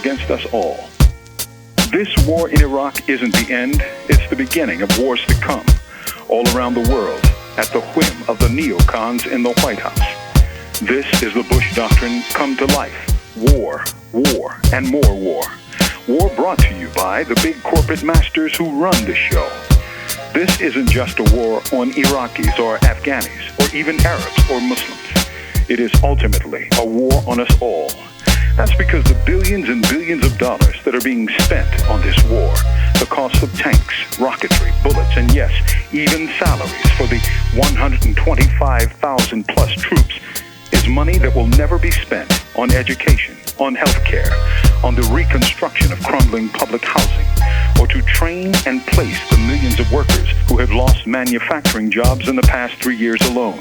against us all. This war in Iraq isn't the end, it's the beginning of wars to come, all around the world, at the whim of the neocons in the White House. This is the Bush doctrine come to life. War, war, and more war. War brought to you by the big corporate masters who run the show. This isn't just a war on Iraqis or Afghanis or even Arabs or Muslims. It is ultimately a war on us all. That's because the billions and billions of dollars that are being spent on this war, the cost of tanks, rocketry, bullets, and yes, even salaries for the 125,000 plus troops, is money that will never be spent on education, on healthcare, on the reconstruction of crumbling public housing, or to train and place the millions of workers who have lost manufacturing jobs in the past 3 years alone.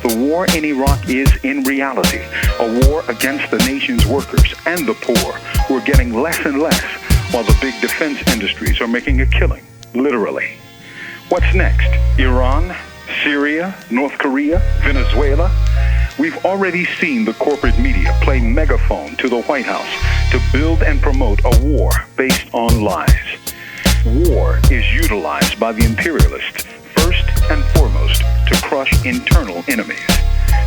The war in Iraq is, in reality, a war against the nation's workers and the poor, who are getting less and less, while the big defense industries are making a killing, literally. What's next? Iran? Syria? North Korea? Venezuela? We've already seen the corporate media play megaphone to the White House to build and promote a war based on lies. War is utilized by the imperialists first and foremost to crush internal enemies.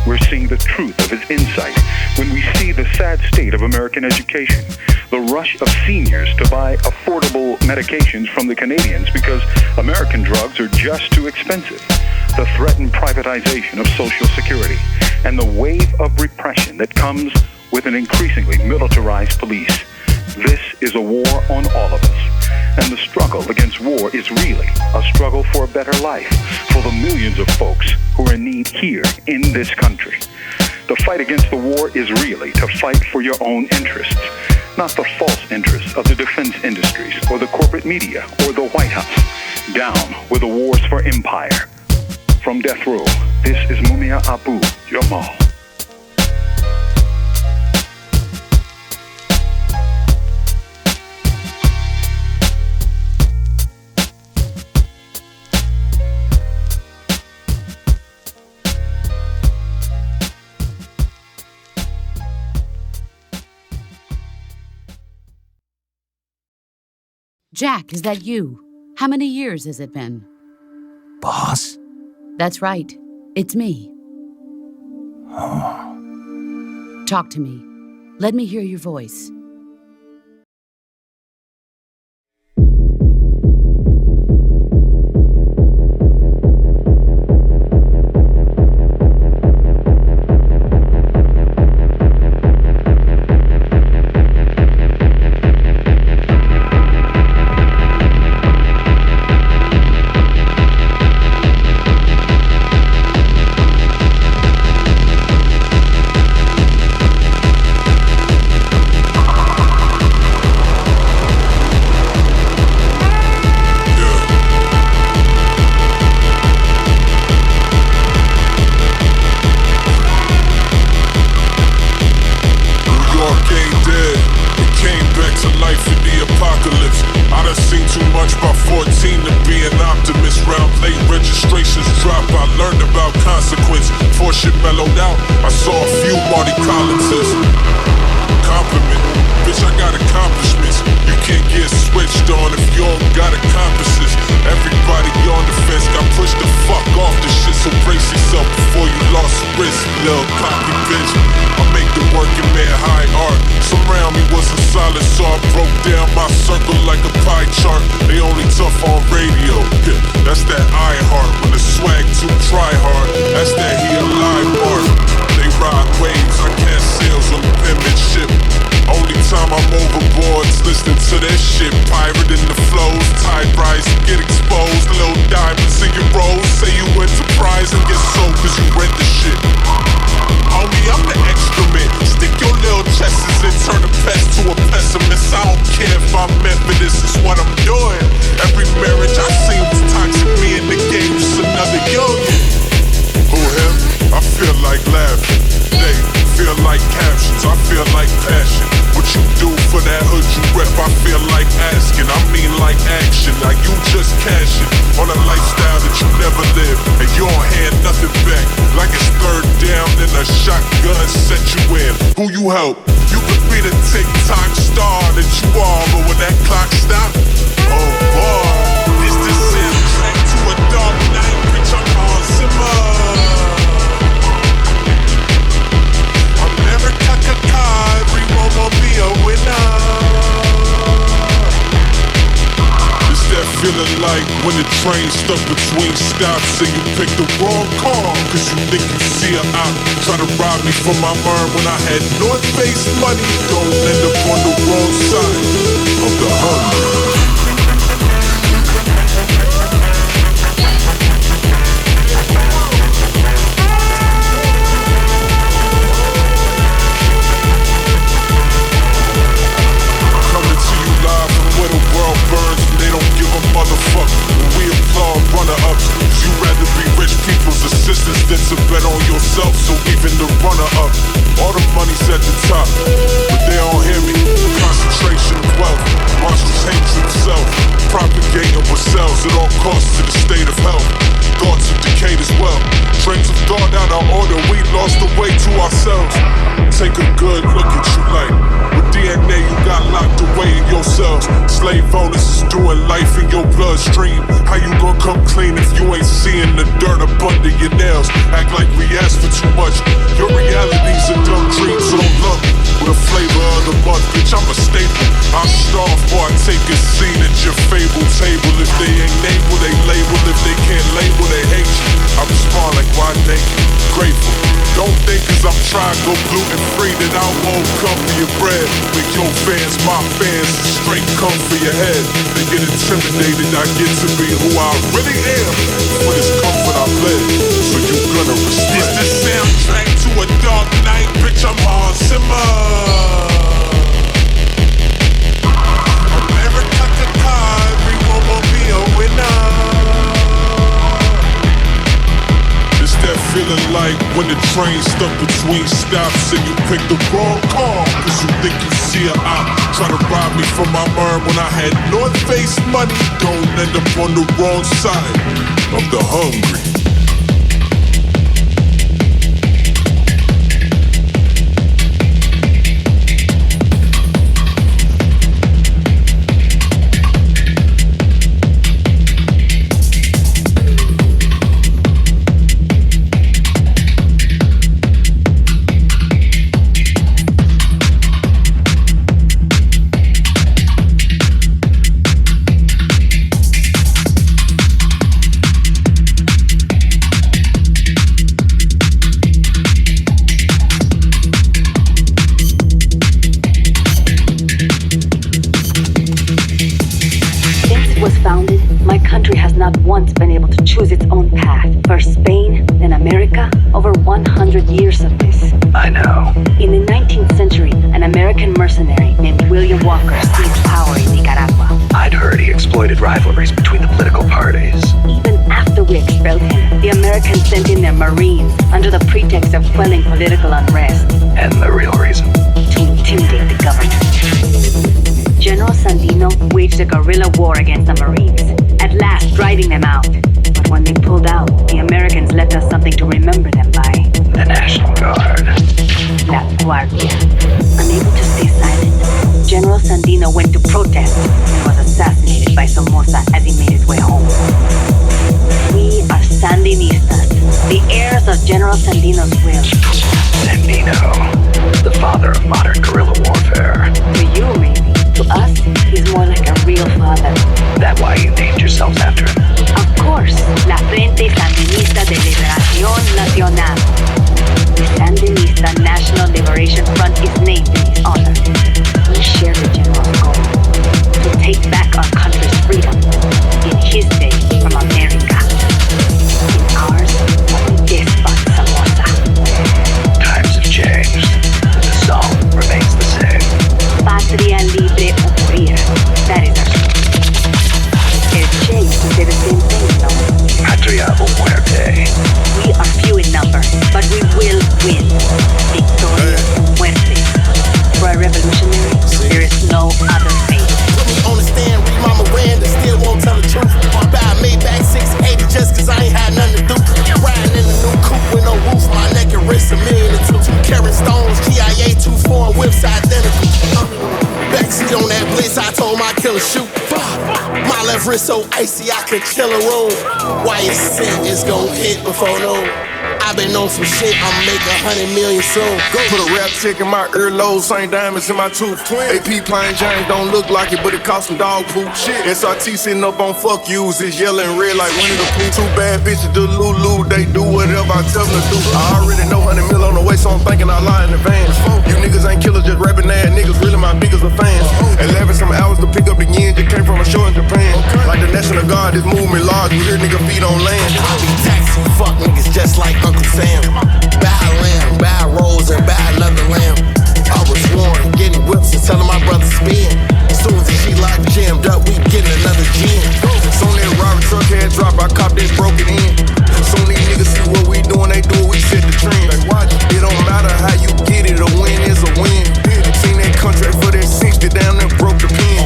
We're seeing the truth of his insight when we see the sad state of American education, the rush of seniors to buy affordable medications from the Canadians because American drugs are just too expensive, the threatened privatization of Social Security, and the wave of repression that comes with an increasingly militarized police. This is a war on all of us. And the struggle against war is really a struggle for a better life for the millions of folks who are in need here in this country. The fight against the war is really to fight for your own interests, not the false interests of the defense industries or the corporate media or the White House. Down with the wars for empire. From Death Row, this is Mumia Abu Jamal. Jack, is that you? How many years has it been? Boss? That's right. It's me. Talk to me. Let me hear your voice. Who you help? You could be be the tick-tock star that you are, but when that clock stop, oh boy, it's the soundtrack to a dark night, bitch, I'm on Zimmer. America Kakai, everyone will be a winner. It's that feeling like when the train stuck between stops and you pick the wrong car, cause you think you see her out, try to rob me from my merm when I had North Face money. Don't end up on the wrong side of the hungry. Where the world burns and they don't give a motherfucker. When we applaud runner-ups, you rather be rich people's assistants than to bet on yourself. So even the runner-up, all the money's at the top, but they don't hear me. Concentration of wealth, monsters hatred of self, propagating what sells at all costs to the state of health. Thoughts have decayed as well. Trains of thought out of order, we lost the way to ourselves. Take a good look at you like, with DNA you got locked away in your cells. Slave owners is doing life in your bloodstream. How you gon' come clean if you ain't seeing the dirt up under your nails? Act like we asked for too much. Your reality's a dumb dream, so don't love me with a flavor of the month. Bitch, I'm a staple. I starve before I take a seat at your fable table. If they ain't able, they label. If they can't label, they hate you. I respond like, why thank you? Grateful. Don't think cause I'm trying to go gluten free that I won't come for your bread. Make your fans my fans, straight come for your head. They get intimidated, I get to be who I really am. For this comfort I bled, so you gonna respect. It's the soundtrack to a dark night, bitch, I'm on Zimmer. America Kakai, everyone will be a winner. It's that feeling like when the train stuck between stops and you pick the wrong car, cause you think you see her out, try to rob me from my merm when I had North Face money. Don't end up on the wrong side of the hungry. Once been able to choose its own path. First Spain, then America. Over 100 years of this. I know. In the 19th century, an American mercenary named William Walker seized power in Nicaragua. I'd heard he exploited rivalries between the political parties. Even after we expelled him, the Americans sent in their Marines under the pretext of quelling political unrest. And the real reason? To intimidate the government. General Sandino waged a guerrilla war against the Marines, at last driving them out. But when they pulled out, the Americans left us something to remember them by. The National Guard. La Guardia. Unable to stay silent, General Sandino went to protest and was assassinated by Somoza as he made his way home. We are Sandinistas, the heirs of General Sandino's will. Sandino, the father of modern guerrilla warfare. To you, maybe. To us, he's more like a real father. That why you named yourselves after him? Of course, La Frente Sandinista de Liberación Nacional. The Sandinista National Liberation Front is named in his honor. We share the general's goal to take back our country's freedom. In his day, from America. In ours, from the despot Somoza. Times have changed, but the song remains the My left wrist so icy I could kill a room. Why it's sick, it's gon' hit before noon. I been on some shit, I'ma make 100 million soon. Go put a rap check in my earlobe, same diamonds in my tooth. AP plain James don't look like it, but it cost some dog poop. Shit, SRT sitting up on fuck yous, it's yelling red like Winnie the Pooh. Two bad bitches do Lulu, they do whatever I tell them to do. I already know 100 mil on the way, so I'm thinking I lie in advance. You niggas ain't killers, just rapping ass niggas, really my biggest of fans. 11 some hours to pick up the yen, just came from a show in Japan. Like the National Guard, this movement large, you hear nigga feet on land. I be taxi, fuck niggas just like Uncle Sam. Buy lamb, buy rose, and buy another lamb. I was warned, getting whips and telling my brother spin. As soon as the sheet lock jammed up, we getting another gin. Soon that robber truck had dropped, I copped that broke it in. Soon these niggas see what we doing, they do it, we set the trend. It don't matter how you get it, a win is a win. Seen that contract for that 60 down there, broke the pin.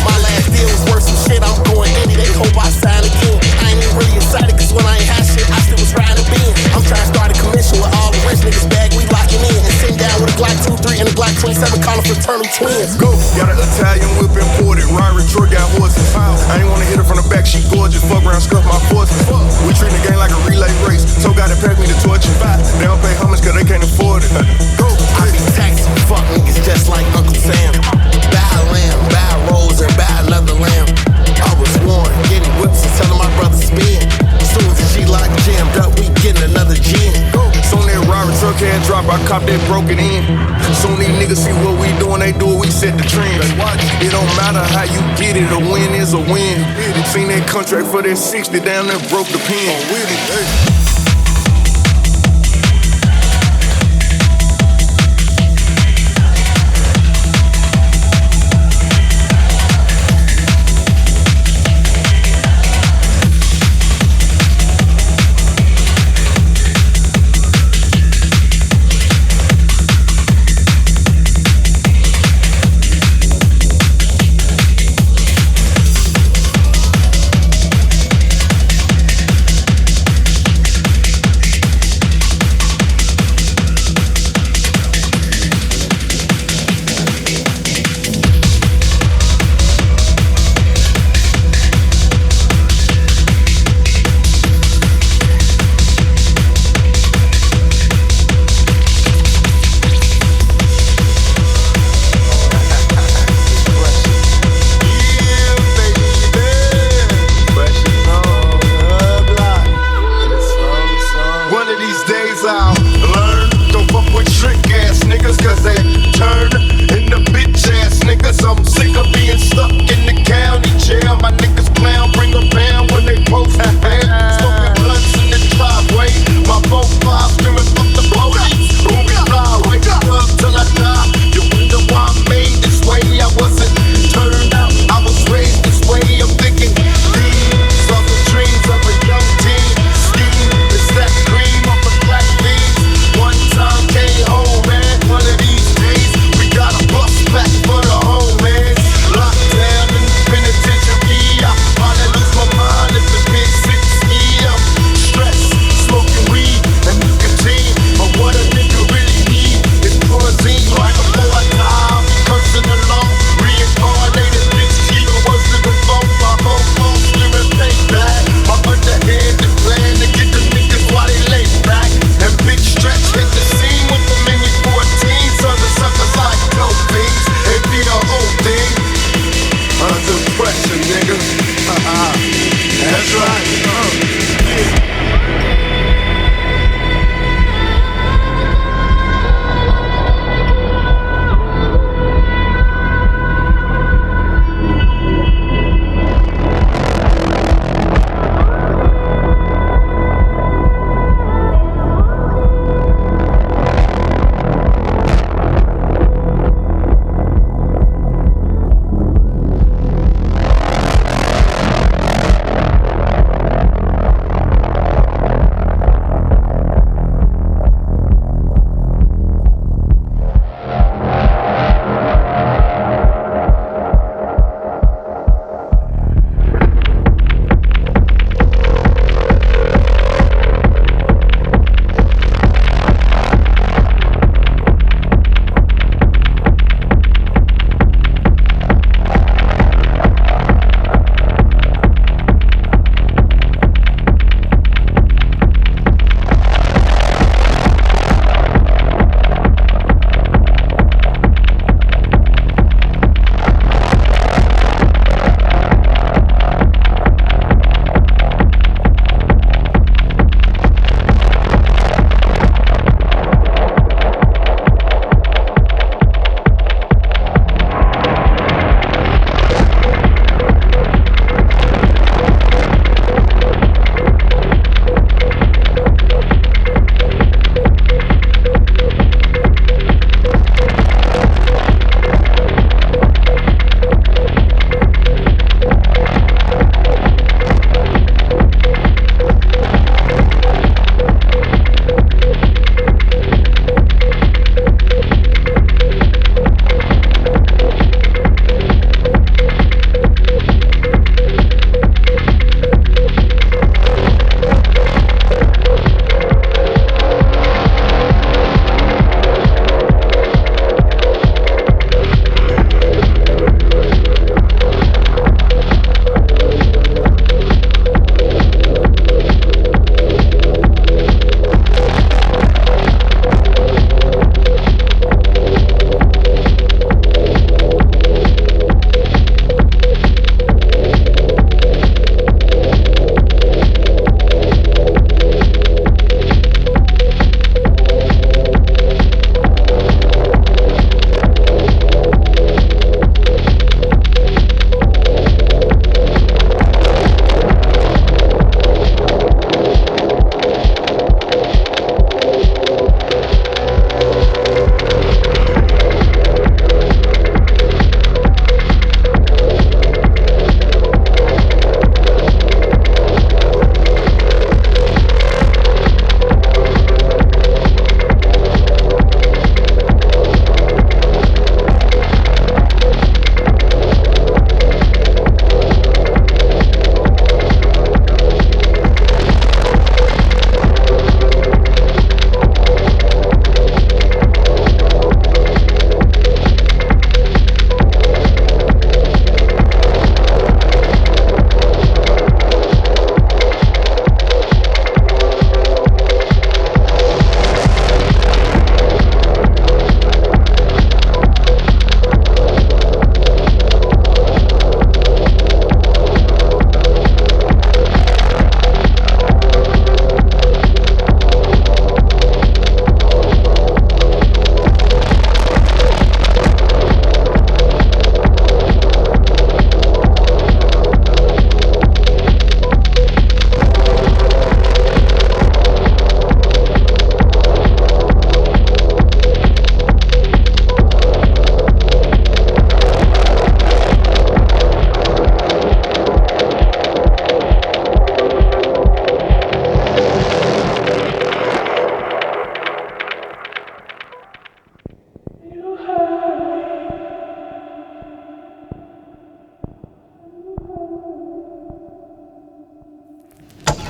My last deal was worth some shit, I'm going any, they hope I sign again. I ain't even really excited, cause when I ain't had shit, I still was riding a bin. I'm trying to start a commission with all the rich niggas bag, we locking in. And sitting down with a Glock 2-3 and a Glock 27, calling fraternal twins. Go, got an Italian whip imported, Rari Troy got horses. I ain't wanna hit her from the back, she gorgeous, fuck around, scuff my forces. We treat the game like a relay race, so gotta pack me the torch. They don't pay homage cause they can't afford it. Go, I be taxi, fuck niggas just like Uncle Sam. Buy lamb, buy rose, and buy another lamb. I was warned, getting whips and telling my brother spin. As soon as the sheet lock jammed up, we getting another gin. Soon that robber truck had dropped, I copped that broke it in. Soon these niggas see what we doing, they do it, we set the trend. It don't matter how you get it, a win is a win. Seen that contract for that 60 down there, broke the pin. With it, hey.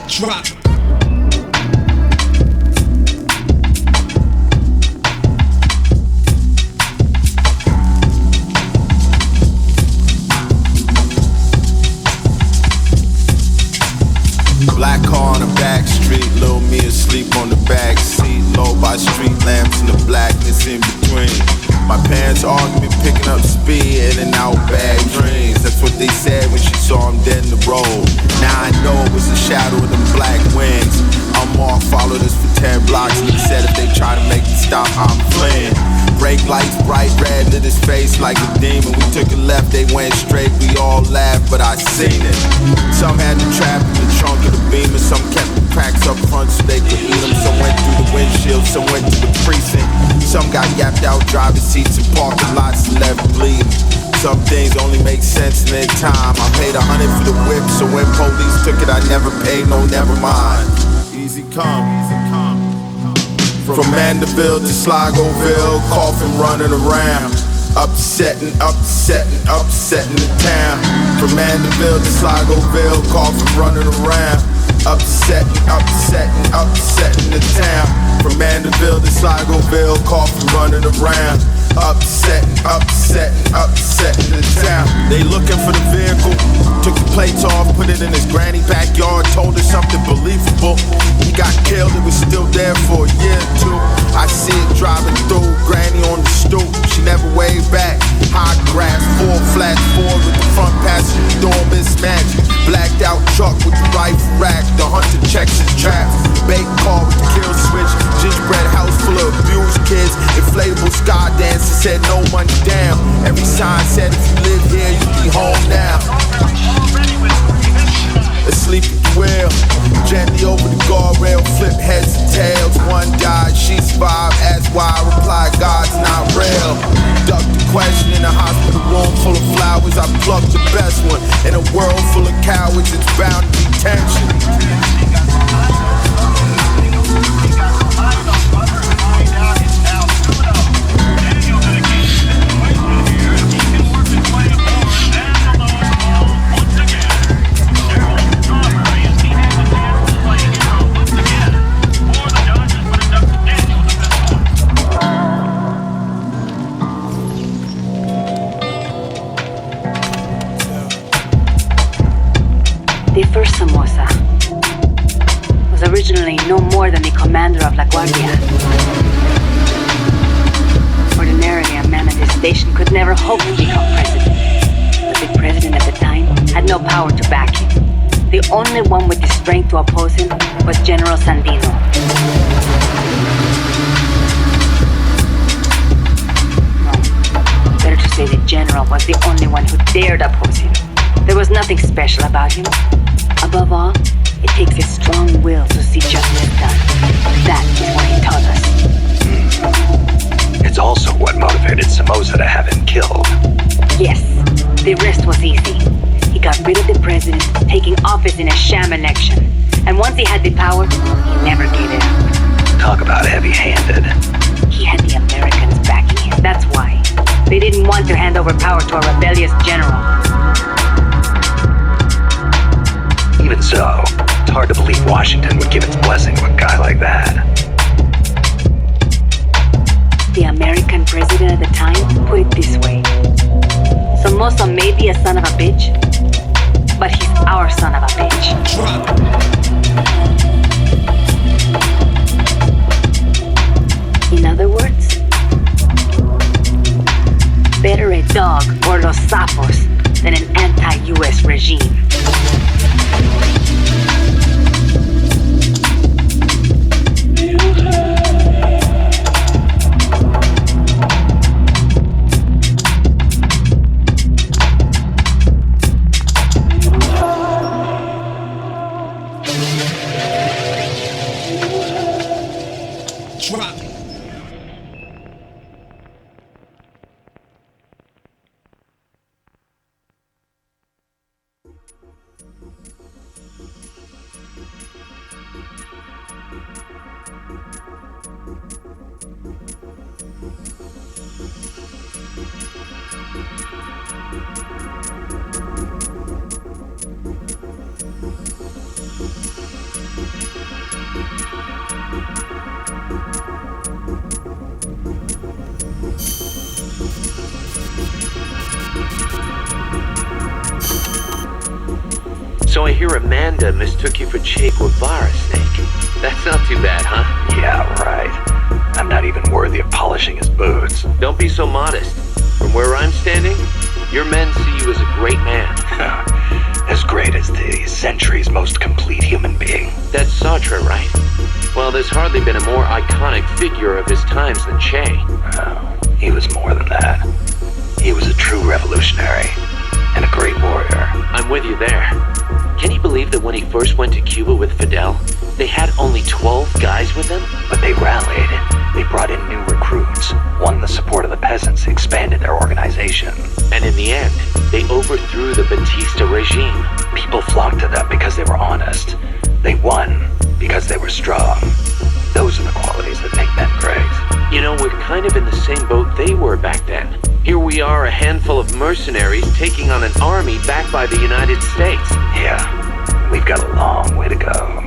Drop. Black car on the back street, little me asleep on the back seat. Low by street lamps and the blackness in between. My parents argued me picking up speed, in and out bad dreams. That's what they said when she saw him dead in the road. Now I know it was the shadow of them black wings. I'm off, followed us for 10 blocks. And he said if they try to make me stop, I'm fleeing. Brake lights bright red, lit his face like a demon. We took a left, they went straight. We all laughed, but I seen it. Some had the trap in the trunk of the Beamer. Some kept the cracks up front so they could eat them. Some went through the windshield, some went to the precinct. Some got yapped out driving seats and parking lots and left bleeding. Some things only make sense in their time. I paid $100 for the whip, so when police took it, I never paid, no, never mind. Easy come, easy come. From Mandeville to Sligoville, coughing, running around. Upsetting, upsetting, upsetting the town. From Mandeville to Sligoville, coughing, running around. Upsetting, upsetting, upsetting the town. From Mandeville to Sligoville, coughing, running around. Upsetting, upsetting, upsetting the town. They looking for the vehicle. Took the plates off, put it in his granny backyard. Told her something believable. He got killed, it was still there for a year or two. I see it driving through, granny on the stoop. She never waved back. High grass, 4 flats forward with the front passenger door mismatched. Blacked out truck with the rifle rack. The hunter checks his traps. Baked car with the kill switch. Gingerbread house full of abused kids. Inflatable sky dancer said no money down. Every sign said if you live here, you be home now. Asleep at the wheel, gently over the guardrail, flip heads and tails. One died, she survived, asked why, I replied, God's not real. Ducked the question in a hospital room full of flowers, I plucked the best one. In a world full of cowards, it's bound to be tension. The first Samosa was originally no more than the commander of La Guardia. Ordinarily, a man at this station could never hope to become president. But the president at the time had no power to back him. The only one with the strength to oppose him was General Sandino. No, better to say the general was the only one who dared oppose him. There was nothing special about him. Above all, it takes a strong will to see justice done. That is what he taught us. It's also what motivated Somoza to have him killed. Yes, the rest was easy. He got rid of the president, taking office in a sham election. And once he had the power, he never gave it up. Talk about heavy-handed. He had the Americans backing him, that's why. They didn't want to hand over power to a rebellious general. Even so, it's hard to believe Washington would give its blessing to a guy like that. The American president at the time put it this way. Somoza may be a son of a bitch, but he's our son of a bitch. In other words, better a dog or los sapos than an anti-US regime. hear Amanda mistook you for Che Guevara, Snake. That's not too bad, huh? Yeah, right. I'm not even worthy of polishing his boots. Don't be so modest. From where I'm standing, your men see you as a great man. As great as the century's most complete human being. That's Sartre, right? Well, there's hardly been a more iconic figure of his times than Che. Oh, he was more than that. He was a true revolutionary and a great warrior. I'm with you there. Can you believe that when he first went to Cuba with Fidel, they had only 12 guys with them? But they rallied. They brought in new recruits, won the support of the peasants, expanded their organization. And in the end, they overthrew the Batista regime. People flocked to them because they were honest. They won because they were strong. Those are the qualities that make men great. You know, we're kind of in the same boat they were back then. Here we are, a handful of mercenaries taking on an army backed by the United States. Yeah, we've got a long way to go.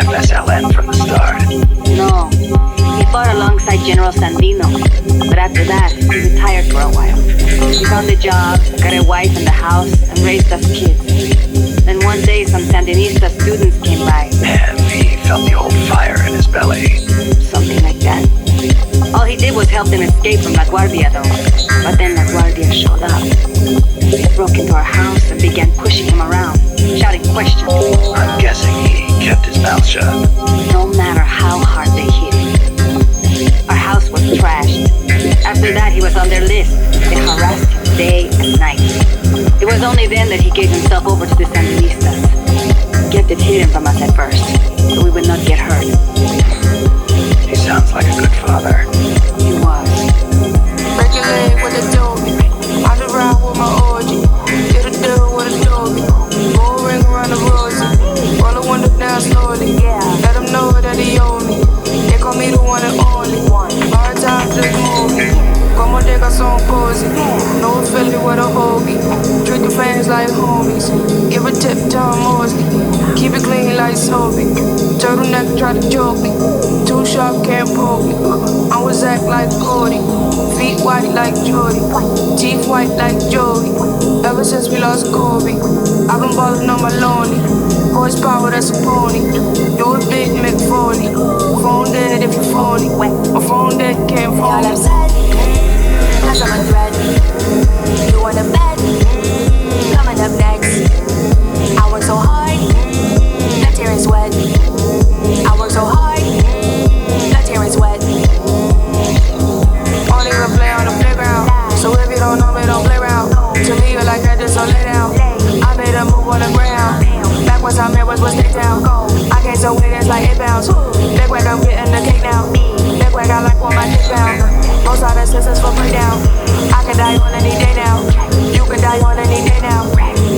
FSLN from the start. No. He fought alongside General Sandino, but after that, he retired for a while. He found a job, got a wife and a house, and raised us kids. Then one day, some Sandinista students came by. And he felt the old fire in his belly. Something like that. All he did was help them escape from La Guardia, though. But then La Guardia showed up. They broke into our house and began pushing him around, shouting questions. I'm guessing he kept his mouth shut. No matter how hard they hit him. Our house was trashed. After that, he was on their list. They harassed him day and night. It was only then that he gave himself over to the Sandinistas. He kept it hidden from us at first, so we would not get hurt. He sounds like a good father. He was. Break your leg with a dope. I just ride with my orgy. Get a deal with a dope. Gold ring around the rosy. Roll the window down slowly. Let him know that he owe me. They call me the one and only. Hard times just moving. Como nigga so cozy. No Philly with a hoagie. Treat the fans like homies. Give a tip to a Mosley. Keep it clean like Soapy. Turtleneck try to choke me. Too sharp can't poke me. I was act like Cody. Feet white like Jody. Teeth white like Jody. Ever since we lost Kobe, I've been ballin' on my lonely. Horsepower, that's a pony. Do it big, Mick Foley. Phone dead if you phony. My phone dead, can't phone. All I'm sad, cause I'm a threat. You want a bet? Coming up next. I work so hard, the tear is wet. I work so hard, the tear is wet. Only gonna play on the playground. So if you don't know me, don't play around. To me, you're like that, just so lay down. I made a move on the ground. Backwards, I'm here, was stay down. I can't so wait, it's like 8 pounds. Big wag, I'm getting the cake now. Big wag, I like when my dick down. Most of the sisters for breakdown. I can die on any day now. You can die on any day now.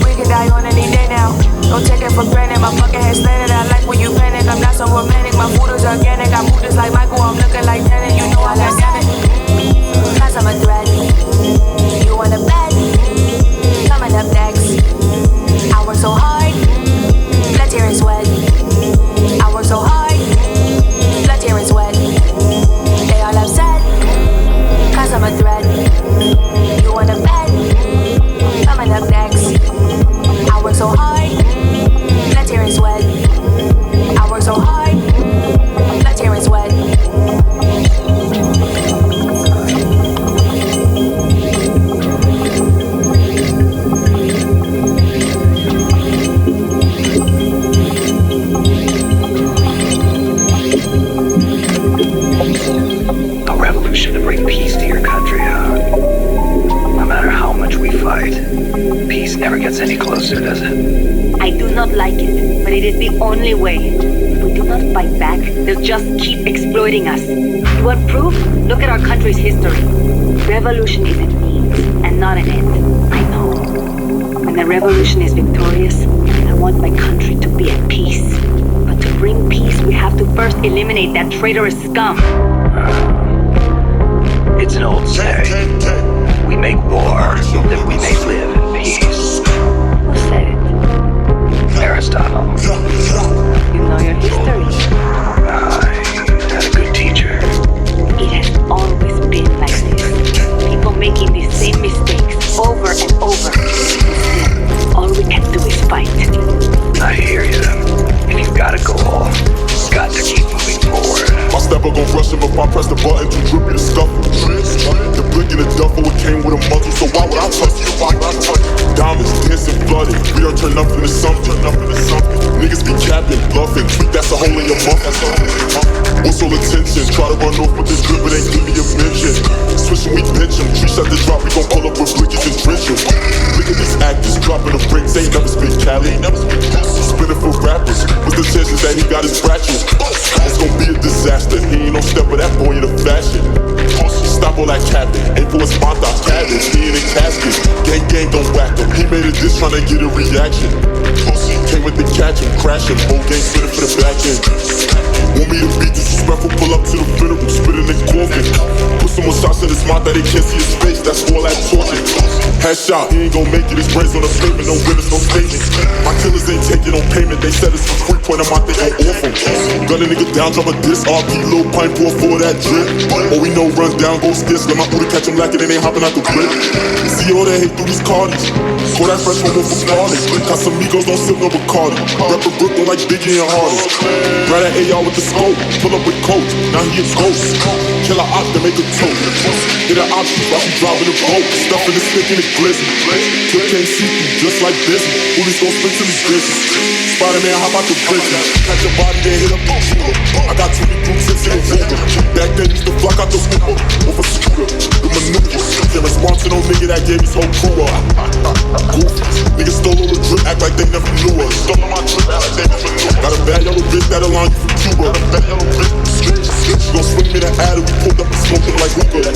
We can die on any day now. Don't take it for granted, my fucking head slanted. I like when you panic, I'm not so romantic. My food is organic, I move just like Michael, I'm looking like Janet. You know I got damn it. Cause I'm a threat. You want a bet? Coming up next. I work so hard, blood, tear, and sweat. I work so hard, blood, tear, and sweat. They all upset, cause I'm a threat. You want a bet? Coming up next. I work so hard, blood, tear, and sweat. I work so hard, blood, tear, and sweat. A revolution to bring peace to your country, huh? No matter how much we fight, peace never gets any closer, does it? I do not like it, but it is the only way. If we do not fight back, they'll just keep exploiting us. You want proof? Look at our country's history. Revolution is a means and not an end. I know. When the revolution is victorious, I want my country to be at peace. But to bring peace, we have to first eliminate that traitorous scum. It's an old saying. We make war that we may live in peace. Who said it? Aristotle. You know your history. I had a good teacher. It has always been like this. People making the same mistakes over and over. Instead, all we can do is fight. I hear you. If you've got a goal, you've got to keep moving forward. My stepper gon' rush him if I press the button to drip you the scuffle. The blick in the duffel, it came with a muzzle, so why would I touch you? Diamonds dancing flooded, we are turned up into something. Niggas be capping, bluffing, tweak that's a hole in your muffin. What's all attention? Try to run off with this grip, but ain't give me a mention. Switching, we pinch him, tree shot the drop, we gon' pull up with blickers and drench him. Look at these actors, dropping the bricks, ain't never spit Cali. Spinning for rappers, what's the chances that he got his fractures? It's gon' be a disaster, he ain't no step of that boy in the fashion. Stop all that capping, ain't for a spot, I cabbage, he in a casket. Gang don't whack him, he made a diss tryna get a reaction. Came with the catch him, crash him, whole gang spinning for the back end. Want me to be disrespectful, pull up to the funeral, spit in the coffin. Put some more shots in his mouth that they can't see his face, that's all that talking. Headshot, he ain't gon' make it. His brains on the pavement, no witness, no statement. My killers ain't taking no payment. They said it's for free, point them out, they gon' off him. Gun a nigga down, drop a disc. RP, little pint, pour for that drip. All we know runs down, go skits. Let my booty catch him lacking, and they hopping out the grip. You see all that hate through these cardies. Call that fresh homo from Marlon. Casamigos don't sip no Bacardi. Rep a Brooklyn like Biggie and Hardy. Grab that AR with the scope. Pull up with coach, now he a ghost. Kill a op to make a tote. Hit an option while she driving the boat. Stuffing the stick in the glizzy. Kill can't see through just like this. Police gon' split till he's busy. Spider-Man, hop out the bridge. Catch your body, then hit up the shooter. I got 20 groups in the Ruger. Back then used to flock out the scooper. Off a scooter, the maneuver. Can't respond to no nigga that gave his whole crew up. Goofy. Niggas stole all the drip, act like they never knew us. Stole my drip, act like they never knew us. Got a bad yellow bitch that'll line you from Cuba. Got a bad yellow bitch. She gon' swing me the adder, we pulled up and smoking like hookah.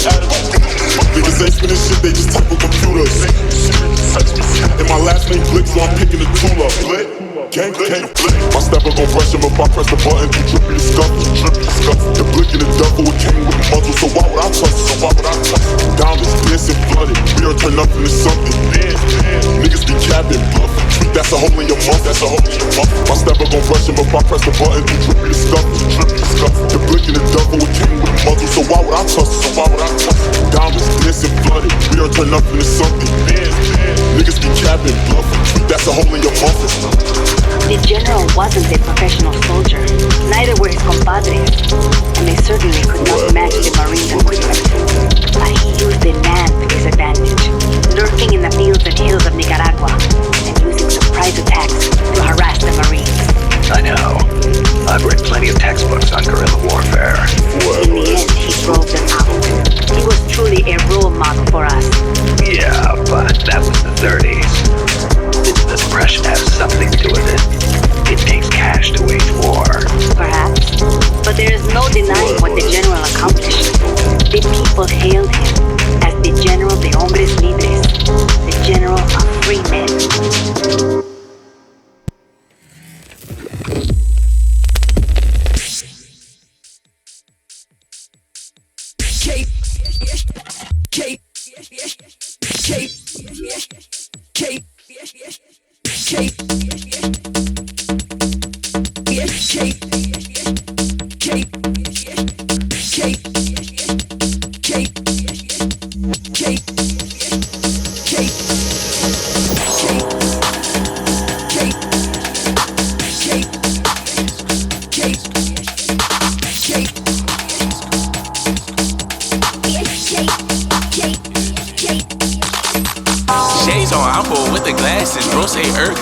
Niggas ain't spinning shit, they just type with computers. And my last name Blick, so I'm picking the tool up. Gang, my stepper gon' brush him if I press the button. You drippy the scuff, the blick in the duffel, it came with the muzzle. So why would I trust it? Diamonds, dancing, flooded. We are turned up into something. Niggas be capping, bluffing. That's a hole in your mouth, My stepper gon' brush him if I press the button. You drippy the scuff, the blick in the duffel, it came with the muzzle. So why would I trust it? Diamonds, dancing, flooded. We are turned up into something. Niggas be capping, bluffing. That's a hole in your mouth. The general wasn't a professional soldier, neither were his compadres, and they certainly could not match the Marines' equipment. But he used the man to his advantage, lurking in the fields and hills of Nicaragua, and using surprise attacks to harass the Marines. I know. I've read plenty of textbooks on guerrilla warfare. In the end, he drove them out. He was truly a role model for us. Yeah, but that was the 30s. The depression has something to do with it. It takes cash to wage war. Perhaps. But there is no denying what the general accomplished. The people hailed him as the general de hombres libres, the general of free men.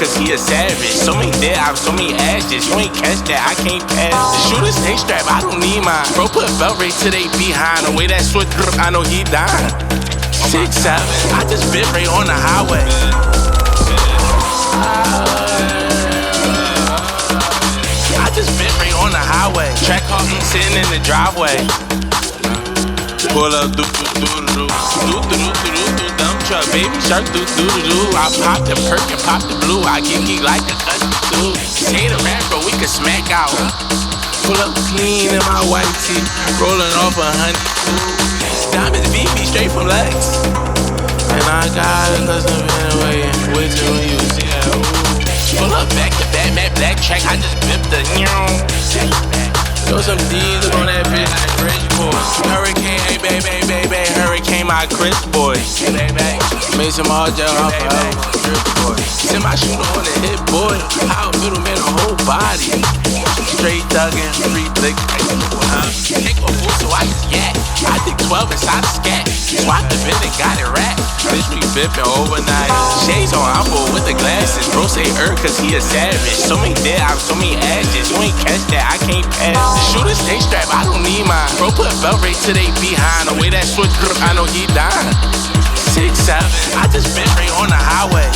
Cause he a savage. So many dead ops, so many ashes. You ain't catch that, I can't pass. The shooter stay strapped, I don't need mine. Bro put a belt right to they behind. The way that switch grip, I know he dying. 6'7", I just bit right on the highway. I just bit right on the highway. Track hawk, I'm sitting in the driveway. Pull up, do dump truck, baby shark, do. I pop the perk and pop the blue. I get geek like a dude. Say the rap, bro, we can smack out. Pull up clean in my white tee, rolling off 100. Diamonds beat me straight from legs. And I got a custom in a way. Wait till when you see that. Pull up back to back, matte black track. I just bipped the throw some D's on that bitch like Rich Boy. Hurricane, hey baby, hurricane my Chris boy. Hey baby, made some hard gel off of Chris boy. Send my shooter on the hit boy. Out middleman the whole body. Straight thuggin', free blick. Take a fool so I can yak. I think 12 inside the scat. Swap the bit and got it wrapped. Bitch be bippin' overnight. Shades on, I'm full with the glasses. Bro say cause he a savage. So many dead ops, so many ashes. You ain't catch that, I can't pass. The shooter stay strapped, I don't need mine. Bro put a belt right to they behind. The way that switch grip, I know he dying. 6'7", I just bit right on the highway.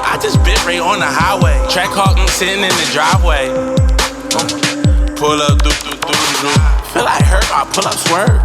I just bit right on the highway. Track hawk, I'm sitting in the driveway. Pull up, do. Feel like Herbo, I pull up, swerve.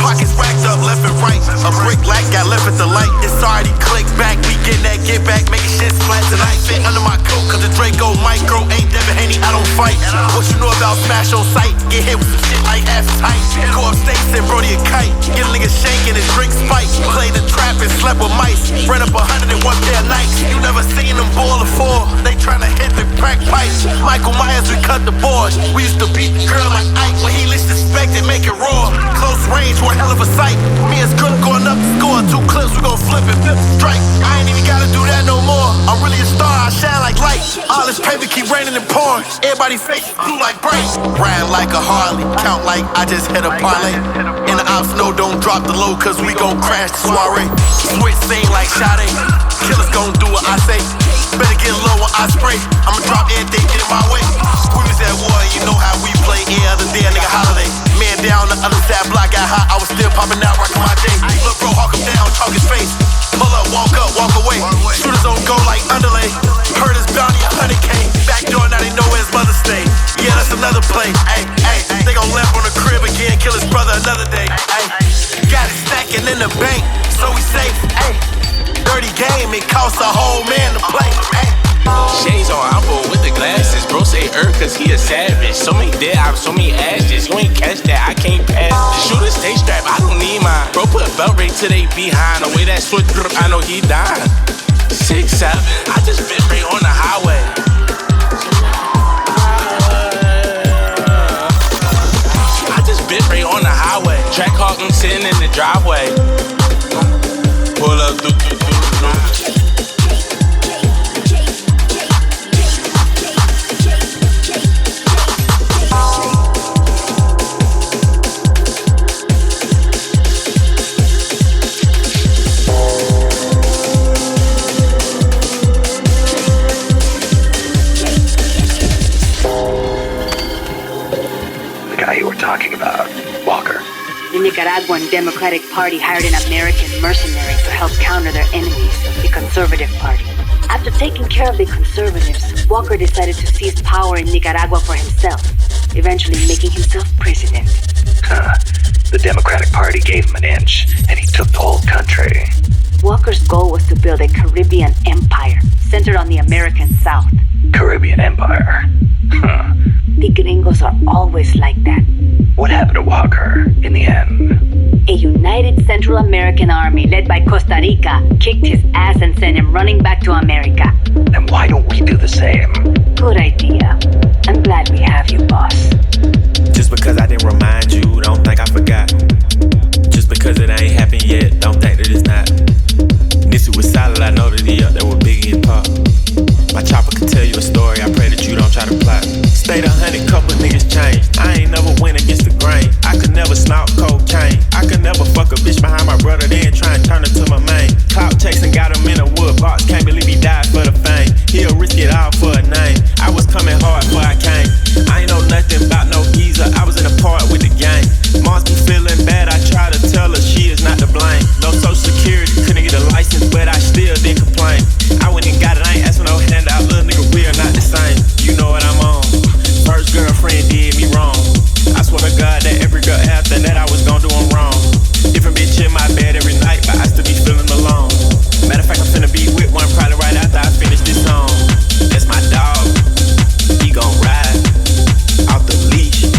Pockets racked up left and right. A brick light got left at the light. It's already clicked back. We getting that get back, making shit splat tonight. Fit under my coat, cause the Draco micro ain't Devin Haney. I don't fight. fight. What you know about smash on sight? Get hit with some shit like F-tight. Go upstate, send Brody a kite. Get a nigga shaking his drink spike. Play the trap and slept with mice. Run up 101 pair of nights. You never seen them ball of four. They tryna hit the crack pipes. Michael Myers, we cut the board. We used to beat the girl like Ike. When he least expected, make it raw. Close range, one hell of a sight. Me and Skunk going up to score. 2 clips, we gon' flip it, flip strike. I ain't even gotta do that no more. I'm really a star, I shine like light. All this paper keep raining and pouring. Everybody face blue like bright. Ride like a Harley, count like I just hit a parlay. In the ops, no, don't drop the low, cause we gon' crash the soiree. Switch scene like Sade. Killers gon' do what I say. Better get low when I spray. I'ma drop everything in my way. We was at war, you know how we play. Every other day, a nigga holiday. Man down the other side block got hot. I was still popping out, rocking my day. Look, bro, hawk him down, talk his face. Pull up, walk away. Shooters on go like underlay. Heard his bounty 100K. Back door, now they know where his mother stay. Yeah, that's another play. Ay, they gon' lamp on the crib again, kill his brother another day. Ay, got it stacking in the bank, so we safe. Ay, dirty game, it costs a whole man to play. Ay. Shades on Apple with the glasses. Bro say cause he a savage. So many dead ops, so many ashes. You ain't catch that, I can't pass. The shooter stay strapped, I don't need mine. Bro put a belt right to they behind. The way that switch drip, I know he dying. 6'7", I just been right on the highway. I just been right on the highway. Track hawking sitting in the driveway. Pull up, do. Talking about Walker. The Nicaraguan Democratic Party hired an American mercenary to help counter their enemies, the Conservative Party. After taking care of the conservatives, Walker decided to seize power in Nicaragua for himself, eventually making himself president. The Democratic Party gave him an inch, and he took the whole country. Walker's goal was to build a Caribbean empire centered on the American South. Caribbean Empire? The gringos are always like that. What happened to Walker in the end? A united Central American army led by Costa Rica kicked his ass and sent him running back to America. Then why don't we do the same? Good idea. I'm glad we have you, boss. Just because I didn't remind you, don't think I forgot. Just because it ain't happened yet, don't think that it's not. Nissy was solid, I know that he up there with Biggie and Pop. My chopper can tell you a story, I pray that you don't try to plot. Stayed 100, couple niggas changed. I ain't never went against the grain. I could never snort cocaine. I could never fuck a bitch behind my brother, then try and turn her to my main. Clout chasing, got him in a wood box. Can't believe he died for the fame. He'll risk it all for a name. I was coming hard before I came. I ain't know nothing about no geezer. I was in a part with the gang. Mom's be feeling bad, I try to tell her she is not to blame. No social security, couldn't get a license, but I still didn't complain. I went and got it, I ain't asking no handout. Little nigga, we are not the same. You know what I'm on. First girlfriend did me wrong. I swear to God that every girl after that I was gon' do them wrong. Different bitch in my bed every night, but I still be feeling alone. Matter of fact, I'm finna be with one probably right after I finish this song. That's my dog. He gon' ride off the leash.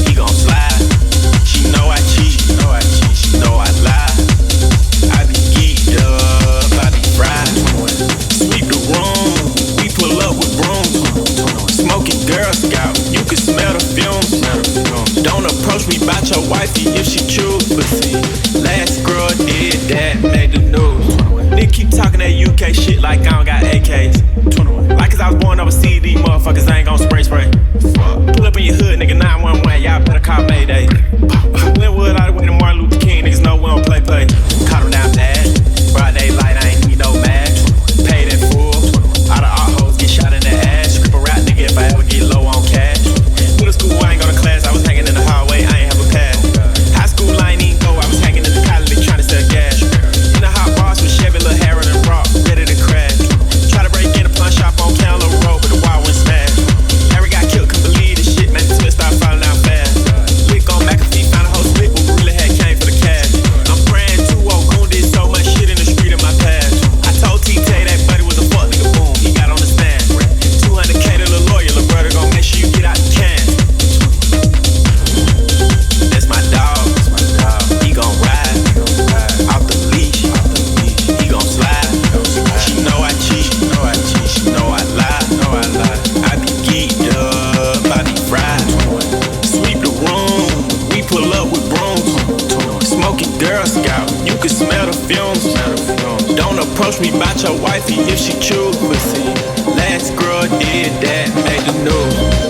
He gon' slide. She know I cheat. She know I lie. I be geeked up. I be fried. Sweep the room. We pull up with brooms. Smoking Girl Scout. You can smell the fumes. Don't approach me about your wifey if she choose. But see, last girl did that, made the news. Nigga keep talking that UK shit like I don't got AKs. Like cause I was born overseas, these motherfuckers ain't gon' spray. Pull up in your hood, nigga, 911, y'all better call Mayday. Linwood all the way to Martin Luther King, niggas know we don't play. Caught him down bad, broad daylight, I ain't need no match. Paid in full, all the art hoes get shot in the ass. Script a rap nigga if I ever get low on cash. Middle school, I ain't go to class, I was hanging in the hallway, I ain't have a pass. High school, I ain't even go, I was hanging in the college trying to sell gas. fumes. Don't approach me about your wifey if she choose. But see, last girl did that, made the news.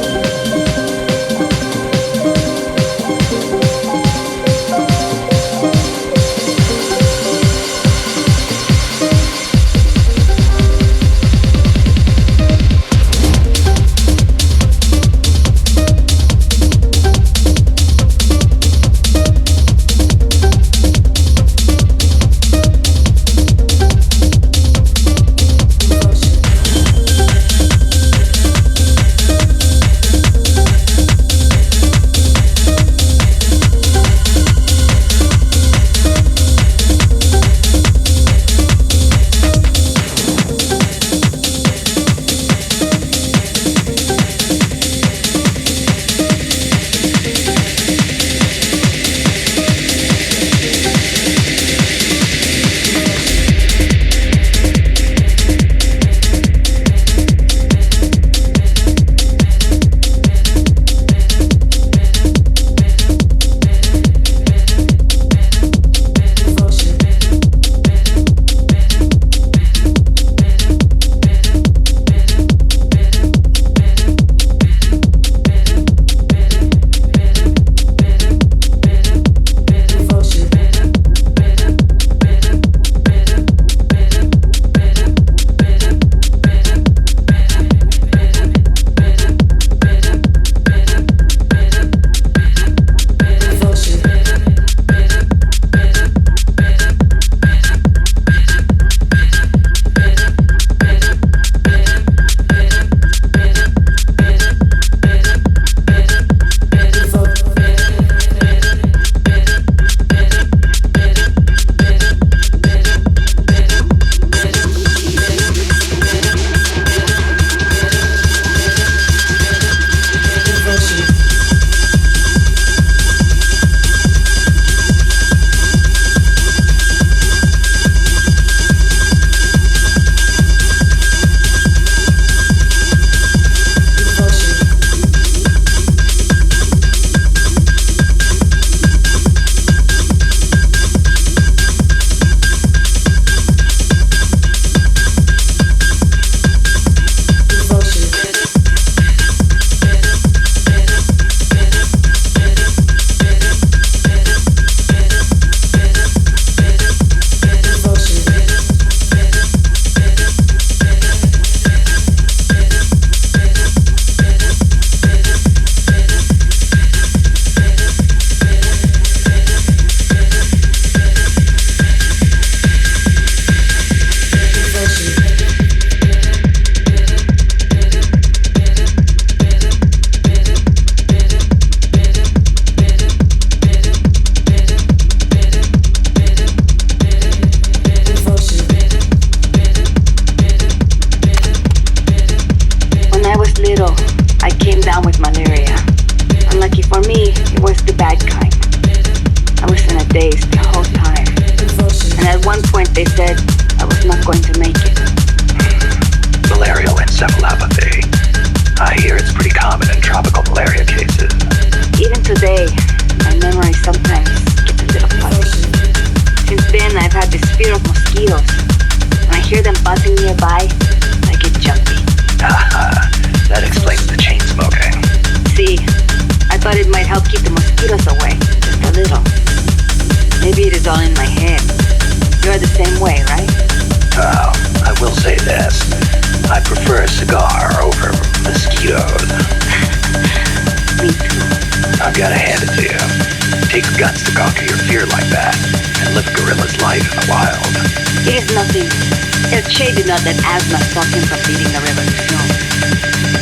Chez did not let asthma stop him from leading the revolution.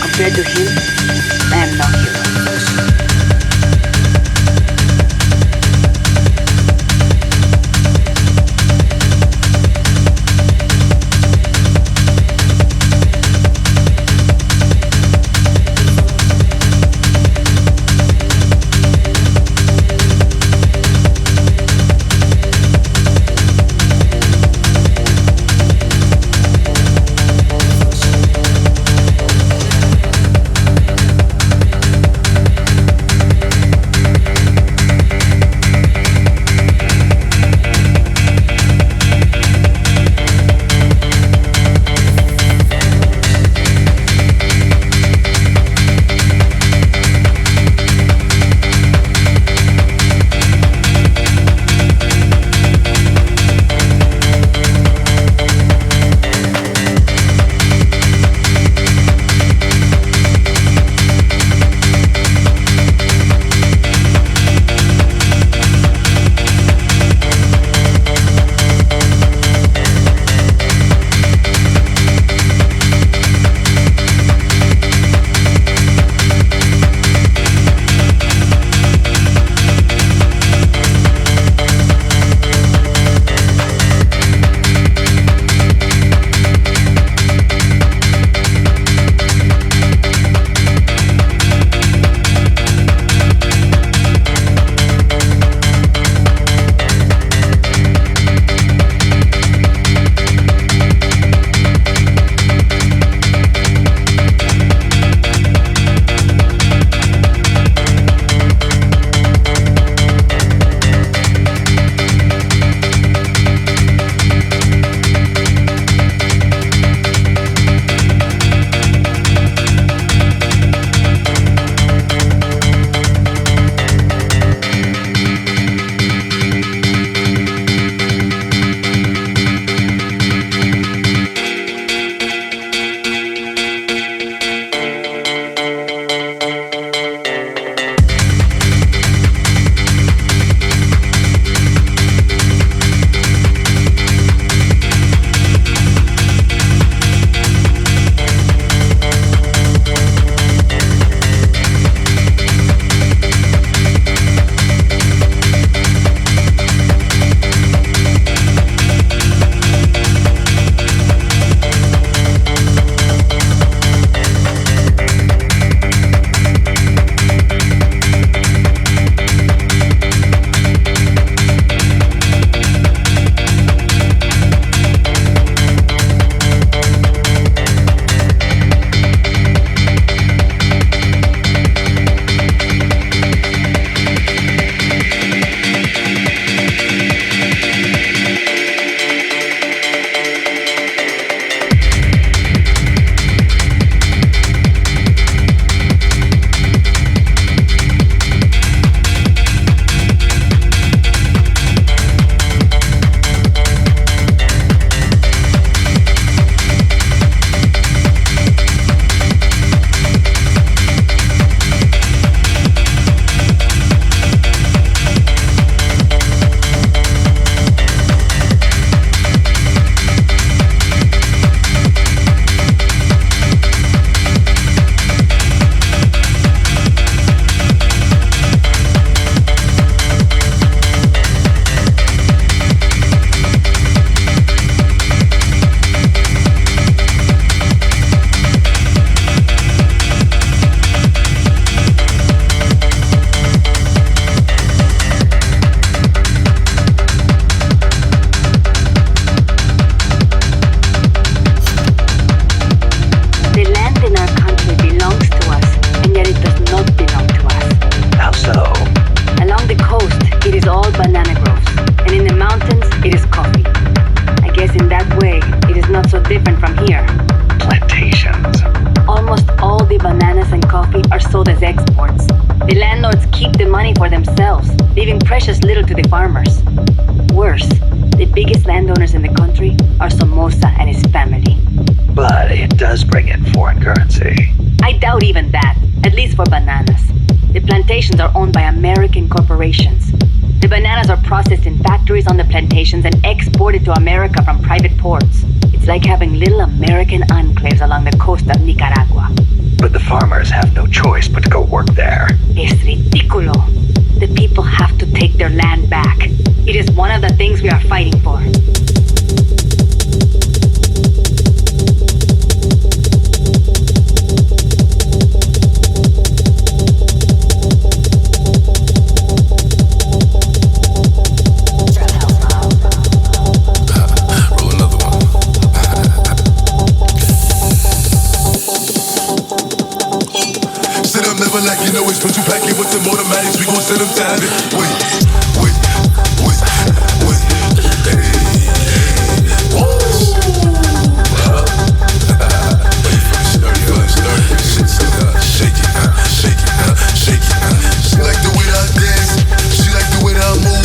Compared to him, I am no hero. landlords keep the money for themselves, leaving precious little to the farmers. Worse, the biggest landowners in the country are Somoza and his family. But it does bring in foreign currency. I doubt even that, at least for bananas. The plantations are owned by American corporations. The bananas are processed in factories on the plantations and exported to America from private ports. It's like having little American enclaves along the coast of Nicaragua. But the farmers have no choice but to go work there. Es ridículo. The people have to take their land back. It is one of the things we are fighting for. Like you know it's put you back in with the automatics, we gon' send them time. Wait. Shake it. She like the way that I dance. She like the way that I move.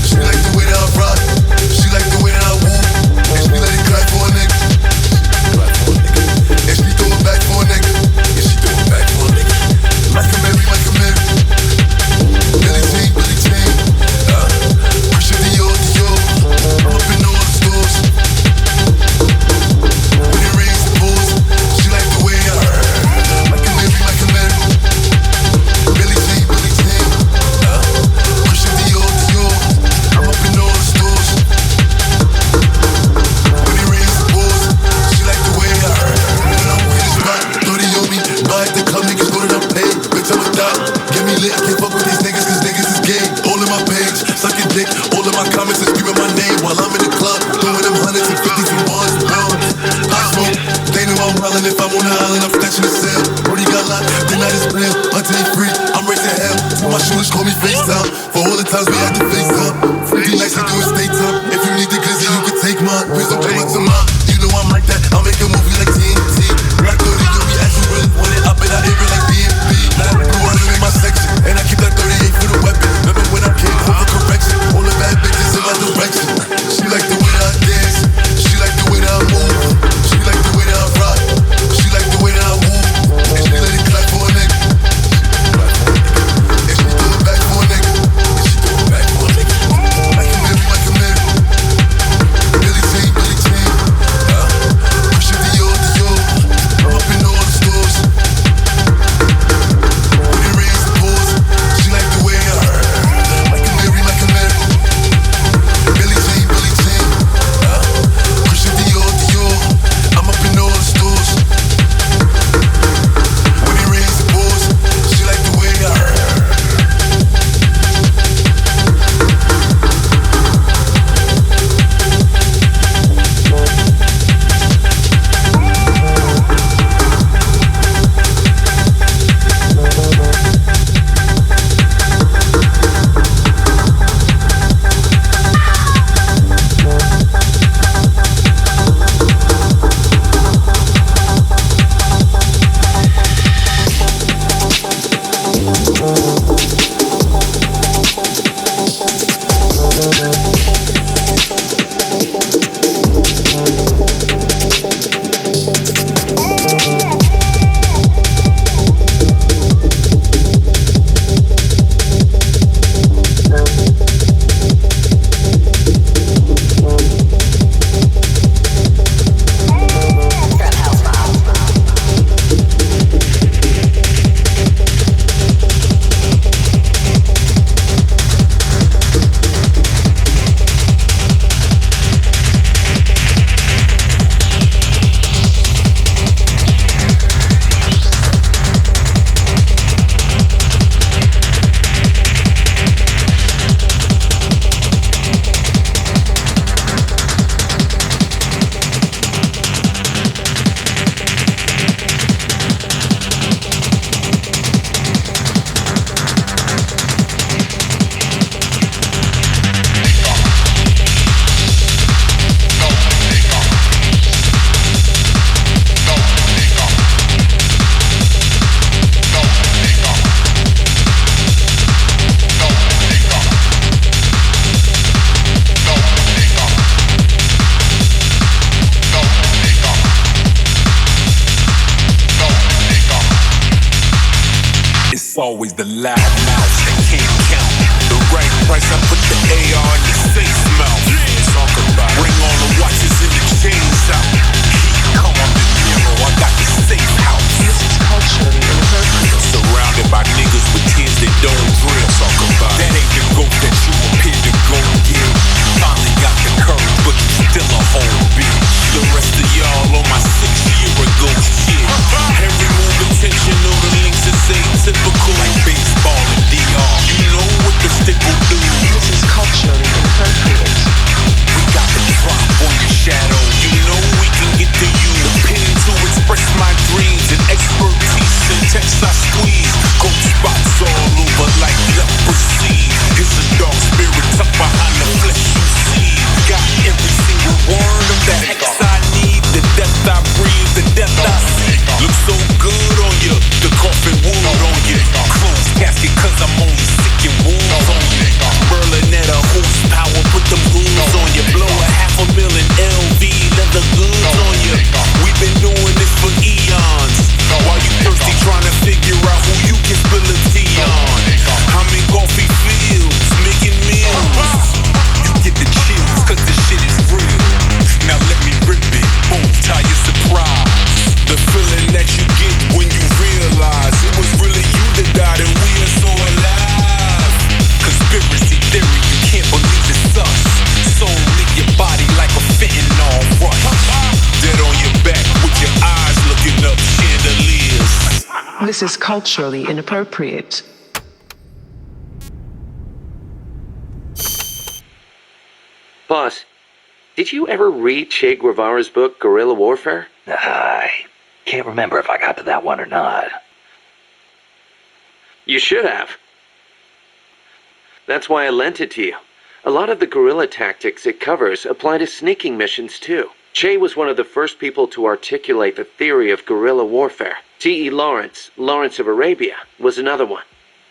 She like the way that I rock. She like the way that I woo. And she let it clap for a nigga. And she throw it back for a nigga. Like a Mary. Billy Jean. Push it to your. I'm up in all the stores. When it rains, the bulls. She like the way I like a Mary. Billy Jean. Push it to your. I'm up in all the stores. When it rains, the bulls. She like the way I when I'm with this spot, 30 on me. Buy at the club, niggas go to the pay. Bitch, I'm a dog. Get me lit, I can't fuck with these niggas cause niggas is gay. All in my page, sucking dick. All in my comments and screaming my name while I'm in the club. Throwing them hundreds and fifties and ones and pounds. I smoke, they know I'm wildin'. If I'm on the island, I'm snatching the cell. Brody got locked, the night is real. Until he free, I'm racing hell. Till my shooters call me FaceTime. For all the times we had to FaceTime. 50 nights to do a state time. If you need the glizzy, you can take mine. Please don't come up to mine. You know I'm like that, I'll make a movie like TNT. Black 30, you'll be as you really want it. I bet I hear it like BNB. Now I'm running in my section, and I keep that 38 for the weapon. Remember when I came home for correction? All the bad bitches in my direction. She like the way that I dance. She like the way that I move. She like the way that I rock. She like the way that I woo. And she let it clap for a nigga. And she throw it back for a nigga. And she throw it back for a nigga. Like a Mary. always the loud mouth that can't count. The right price, I put the AR in the safe mouth. Talk about it. Bring all the watches and the chains out. Keep calm, I'm the hero, I got the safe house. This is culturally inappropriate. Surrounded by niggas with tears that don't drill. Talk about that ain't the goat that you appear to go get. Finally got the courage, but you still a whole bitch. The rest of y'all on my 6-year-ago shit. Every move intentional, the links is atypical. Like baseball and DR. You know what the stick will do. This is culturally inappropriate. We got the drop on your shadow. You know we can get to you. The pen to express my dreams and expertise in text I squeeze. Cold spots all over like leprosy. It's a dark spirit tucked behind the flesh you see. Got every single word of that X I need. The death I breathe, the death I see. Look so good on you, the coffin wood on you. Closed casket cause I'm only sick and wounds on you. Merlin at a horsepower, put them hoods on you. Blow $500,000 LV, leather goods on you. We've been doing this for eons. While you thirsty trying to figure out who you can spill a tea on. I'm in coffee fields, making meals. You get the chills cause the shit is real. Now let me rip it, boom, tie your surprise. The feeling that you get when you realize it was really you that died and we are so alive. Conspiracy theory, you can't believe it's us. Soul leave your body like a fentanyl rush. Dead on your back with your eyes looking up chandeliers. This is culturally inappropriate. Boss, did you ever read Che Guevara's book, Guerrilla Warfare? I can't remember if I got to that one or not. You should have. That's why I lent it to you. A lot of the guerrilla tactics it covers apply to sneaking missions too. Che was one of the first people to articulate the theory of guerrilla warfare. T.E. Lawrence of Arabia, was another one.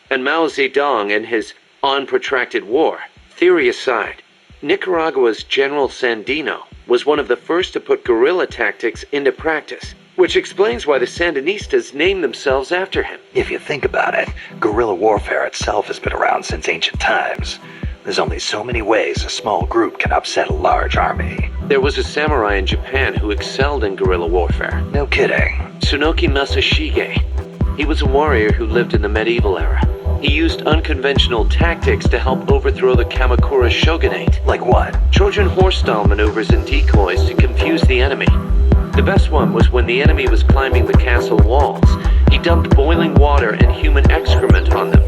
And Mao Zedong and his On Protracted War. Theory aside, Nicaragua's General Sandino was one of the first to put guerrilla tactics into practice, which explains why the Sandinistas named themselves after him. If you think about it, guerrilla warfare itself has been around since ancient times. There's only so many ways a small group can upset a large army. There was a samurai in Japan who excelled in guerrilla warfare. No kidding. Tsunoki Masashige. He was a warrior who lived in the medieval era. He used unconventional tactics to help overthrow the Kamakura shogunate. Like what? Trojan horse-style maneuvers and decoys to confuse the enemy. The best one was when the enemy was climbing the castle walls. He dumped boiling water and human excrement on them.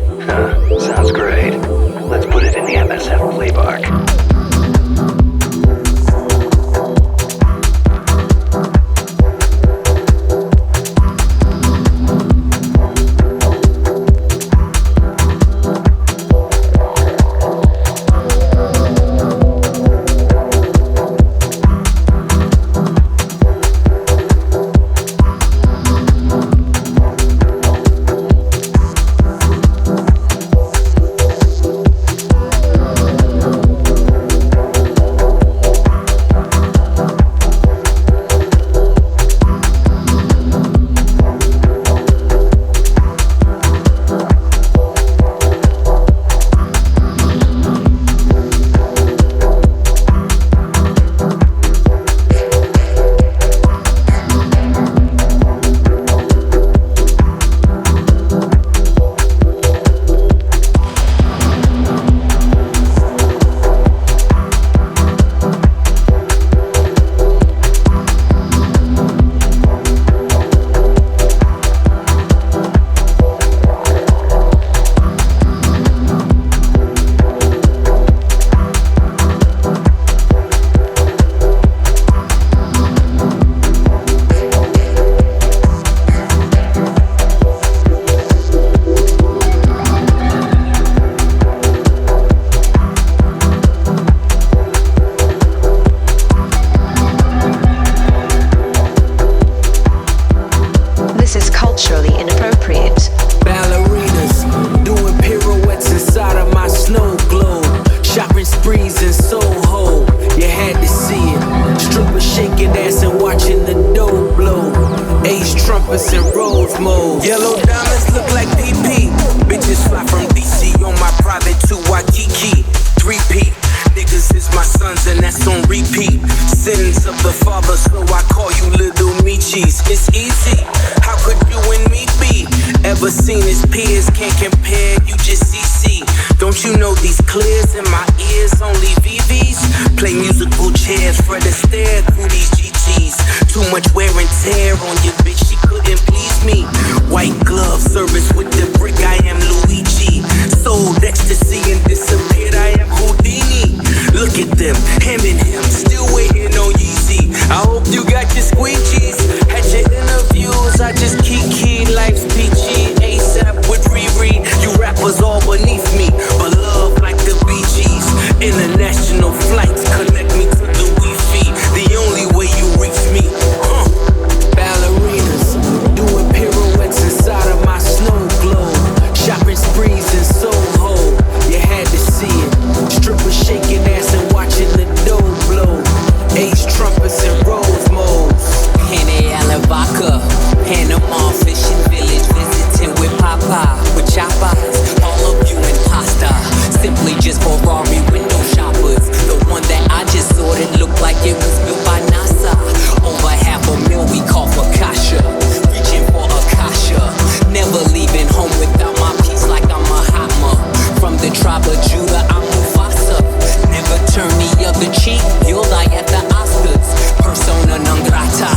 Sounds great. Let's put it in the MSF playbook. Ace trumpets and rose mode. Yellow diamonds look like PP. Bitches fly from DC on my private to Waikiki. 3P. Niggas is my sons and that's on repeat. Sins of the father, so I call you little Michis. It's easy. How could you and me be? Ever seen his peers? Can't compare. You just CC. Don't you know these clears in my ears? Only VVs. Play musical chairs for the stare through these GTs. Too much wear and tear on your bitch. She couldn't please me. White glove service with the brick. I am Luigi. Sold ecstasy and disappeared. I am Houdini. Look at them, him and him, still waiting on Yeezy. I hope you got your squeegees. Had your interviews, I just key. Life's peachy. ASAP with Riri. You rappers all beneath me, but love like the Bee Gees. International flights connect me to the Wi-Fi. The only way you reach me, Ballerinas doing pirouettes inside of my snow globe. Shopping sprees in Soho, you had to see it. Strippers shaking ass and watching the dough blow. Ace trumpets and rose modes. Henny Alavaca, Panama fishing village, visiting with Papa, with Chapas. All of you impasta, simply just Ferrari window shoppers. The one that I just ordered looked like it was built by NASA. Over $500,000 we call for Kasha, reaching for Akasha. Never leaving home without my peace like I'm a Hatma. From the tribe of Judah, I'm Mufasa. Never turn the other cheek, you'll die at the Oscars. Persona non grata,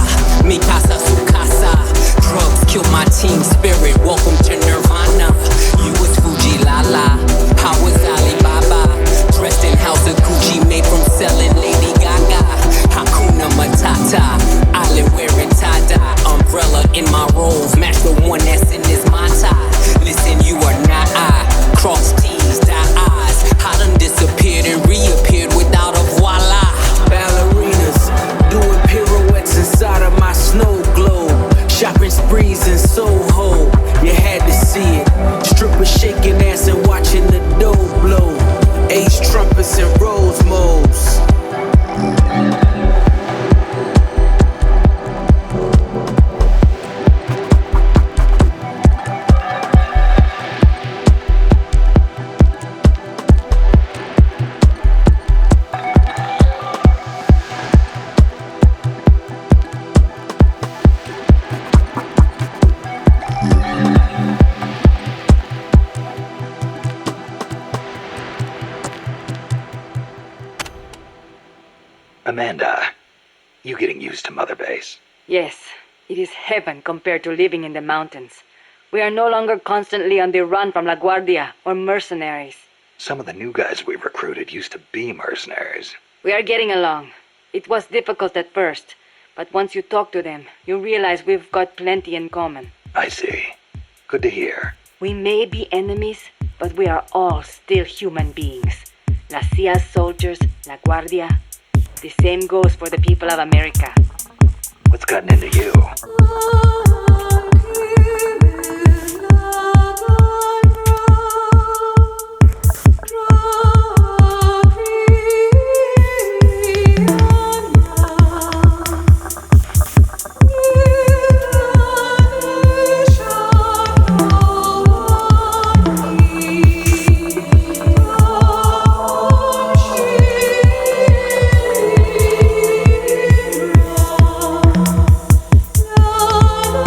mi casa su casa. Drugs kill my team spirit, welcome to Nirvana. You was Fuji Lala, I was Alibaba. Dressed in house of Gucci, made from selling Lady Gaga. Hakuna Matata, island wearing tie-dye. Umbrella in my rolls, match the one that's in his mata. Listen, you are not I. Cross T's, dot I's. I done disappeared and reappeared without a voila. Ballerinas doing pirouettes inside of my snow globe. Shopping sprees in Soho, you had to see it. Strippers shaking ass and watching the dough blow. Ace trumpets and rose modes. Amanda, you getting used to Mother Base? Yes, it is heaven compared to living in the mountains. We are no longer constantly on the run from La Guardia or mercenaries. Some of the new guys we recruited used to be mercenaries. We are getting along. It was difficult at first, but once you talk to them, you realize we've got plenty in common. I see. Good to hear. We may be enemies, but we are all still human beings. La CIA's soldiers, La Guardia. The same goes for the people of America. What's gotten into you? La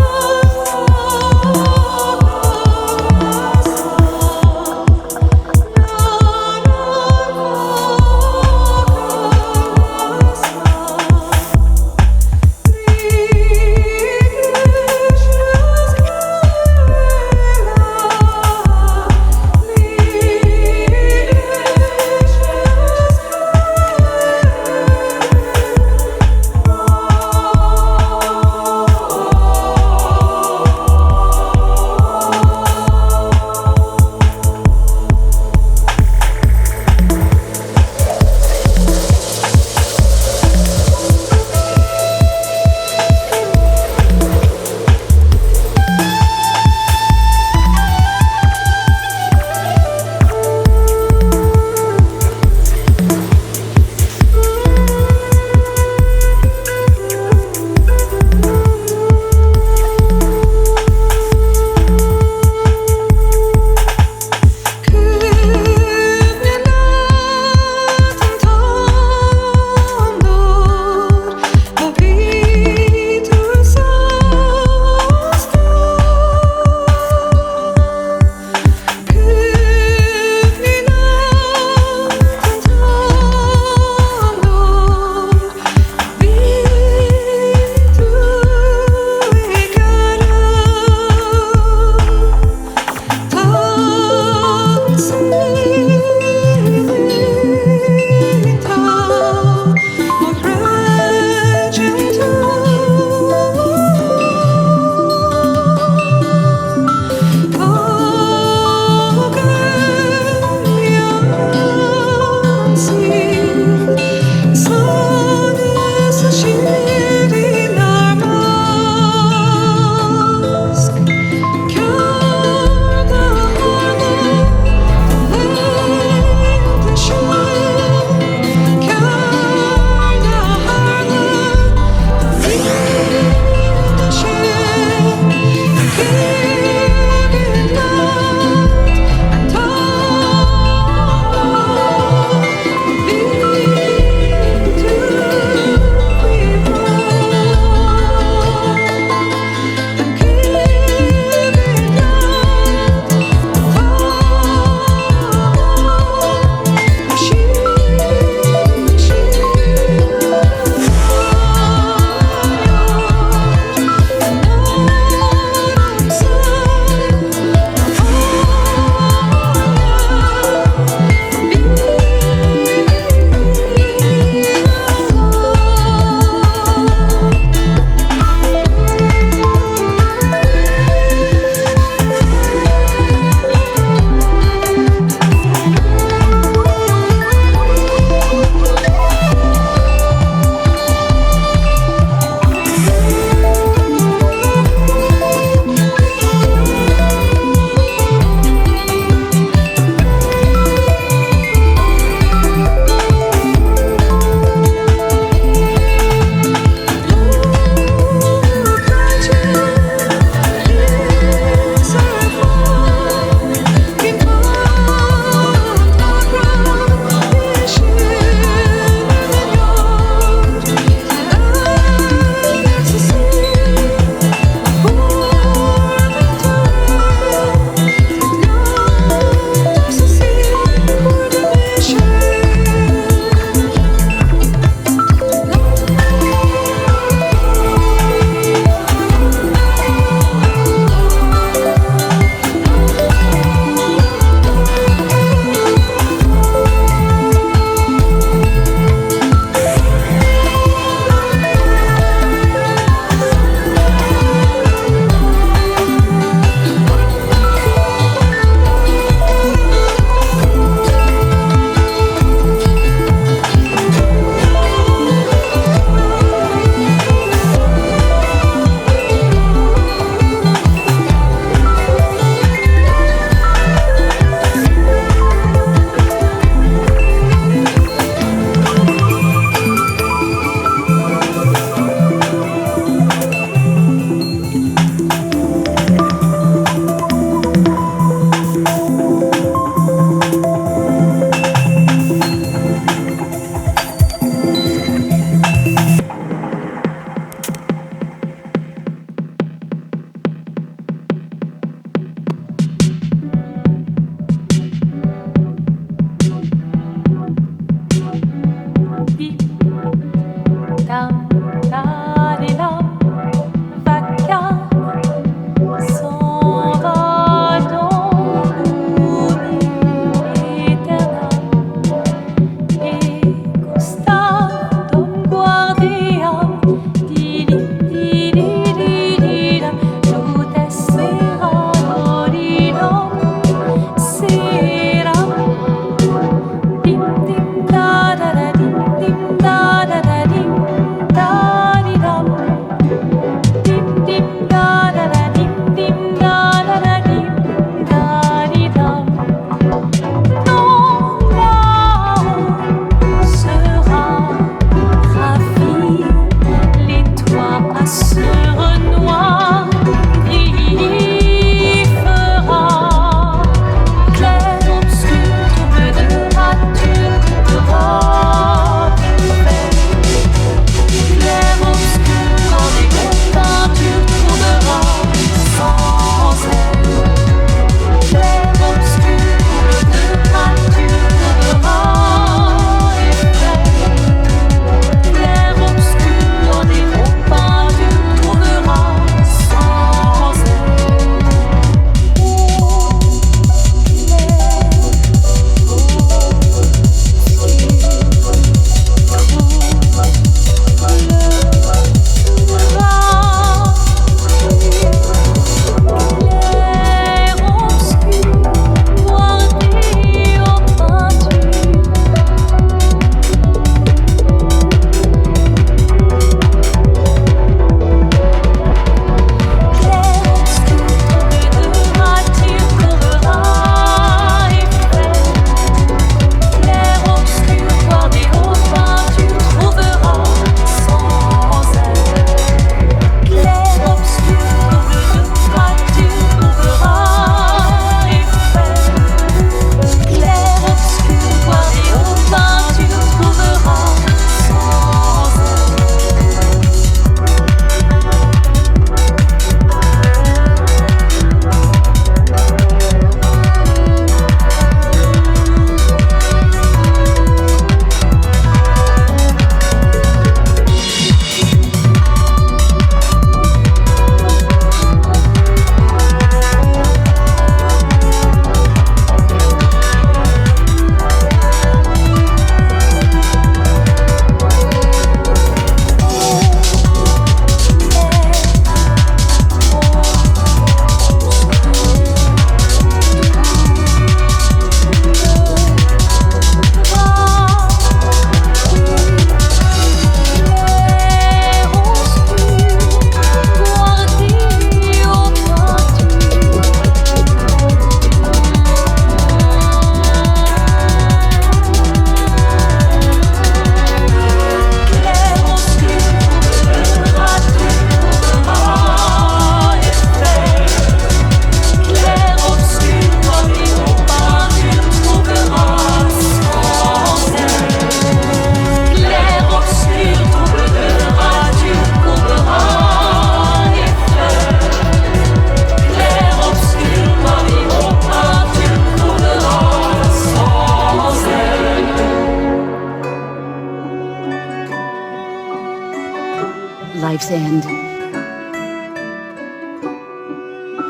Life's end.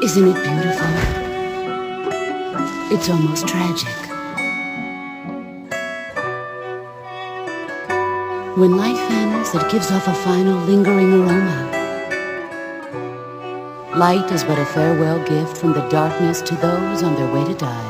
Isn't it beautiful? It's almost tragic. When life ends, it gives off a final lingering aroma. Light is but a farewell gift from the darkness to those on their way to die.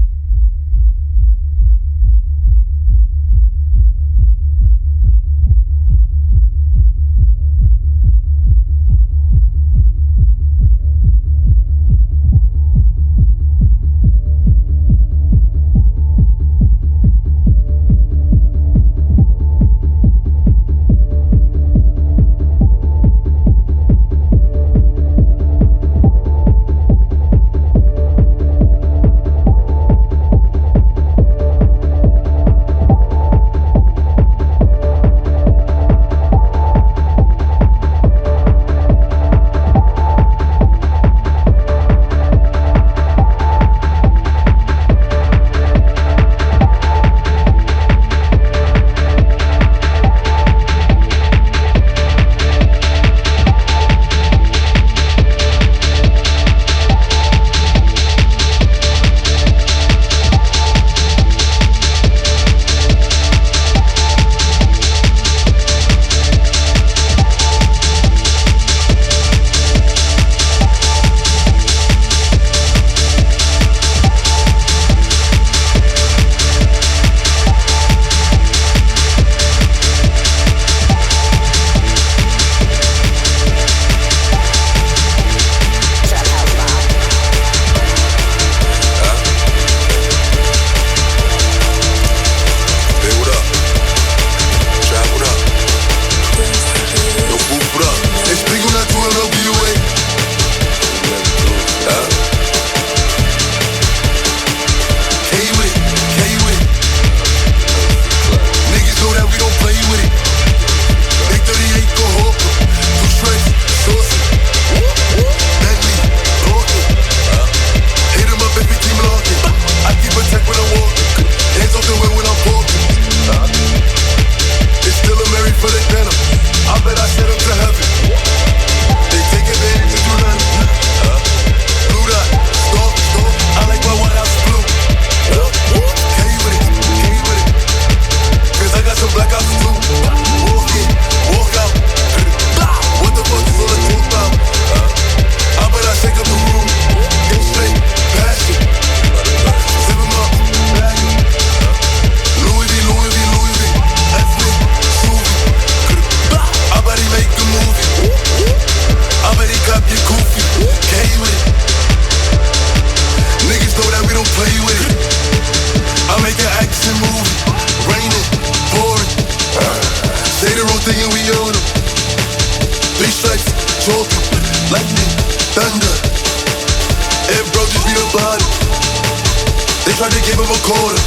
of a quarter.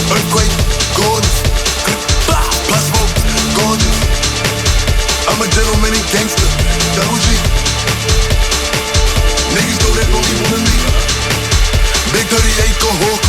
Earthquake, gorgeous. Plasmo, gorgeous. I'm a gentleman and gangster. Double G. Niggas know they only wanna leave. Big 38 go hawker.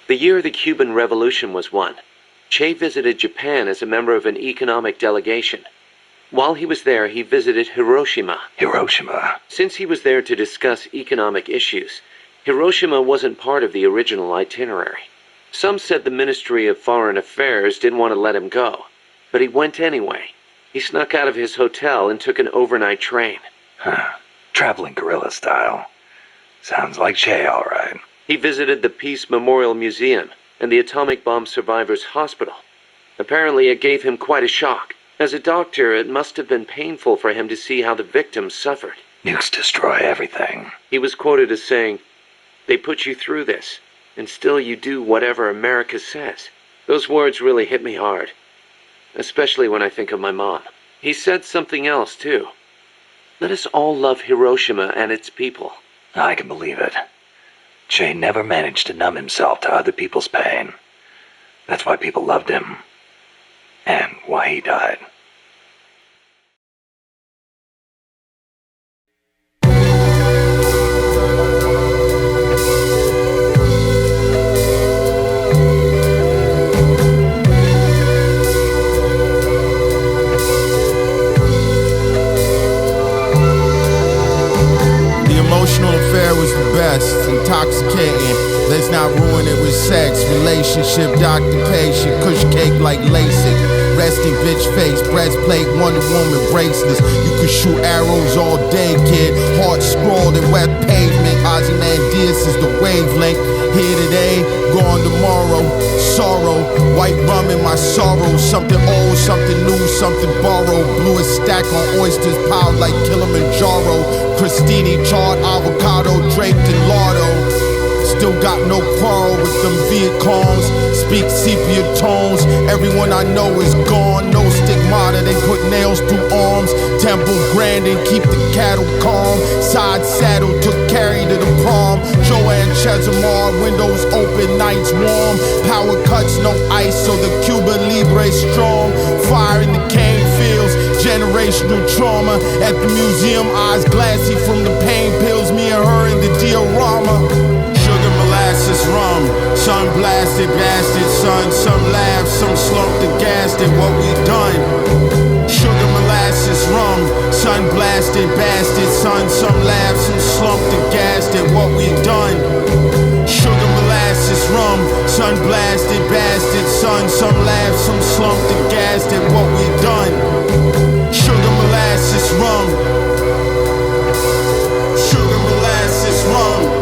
The year the Cuban Revolution was won, Chez visited Japan as a member of an economic delegation. While he was there, he visited Hiroshima. Hiroshima. Since he was there to discuss economic issues, Hiroshima wasn't part of the original itinerary. Some said the Ministry of Foreign Affairs didn't want to let him go, but he went anyway. He snuck out of his hotel and took an overnight train. Traveling guerrilla style. Sounds like Chez, all right. He visited the Peace Memorial Museum and the atomic bomb survivors' hospital. Apparently it gave him quite a shock. As a doctor, it must have been painful for him to see how the victims suffered. Nukes destroy everything. He was quoted as saying, "They put you through this, and still you do whatever America says." Those words really hit me hard, especially when I think of my mom. He said something else, too. Let us all love Hiroshima and its people. I can believe it. Chez never managed to numb himself to other people's pain. That's why people loved him. And why he died. Emotional affair was the best, intoxicating. Let's not ruin it with sex, relationship, occupation, kush cake like LASIK. Resting bitch face, breastplate, Wonder Woman bracelets. You could shoot arrows all day, kid. Heart scrawled in wet pavement. Ozymandias is the wavelength. Here today, gone tomorrow. Sorrow, white rum in my sorrow. Something old, something new, something borrowed. Blew a stack on oysters piled like Kilimanjaro. Crostini, charred avocado draped in lardo. Still got no quarrel with them Vietcongs. Speak sepia tones. Everyone I know is gone. No stigmata, they put nails through arms. Temple Grandin, keep the cattle calm. Side saddle, took Carrie to the prom. Joanne Chesimar, windows open, nights warm. Power cuts, no ice, so the Cuba Libre strong. Fire in the cane fields, generational trauma. At the museum, eyes glassy from the pain pills. Me and her in the diorama. Sugar molasses rum, sun blasted bastard son. Some laugh, some slumped and gassed at what we done. Sugar molasses rum, sun blasted bastard son. Some laugh, some slumped and gassed at what we done. Sugar molasses rum, sun blasted bastard son. Some laugh, some slumped and gassed at what we done. Sugar molasses rum. Sugar molasses rum.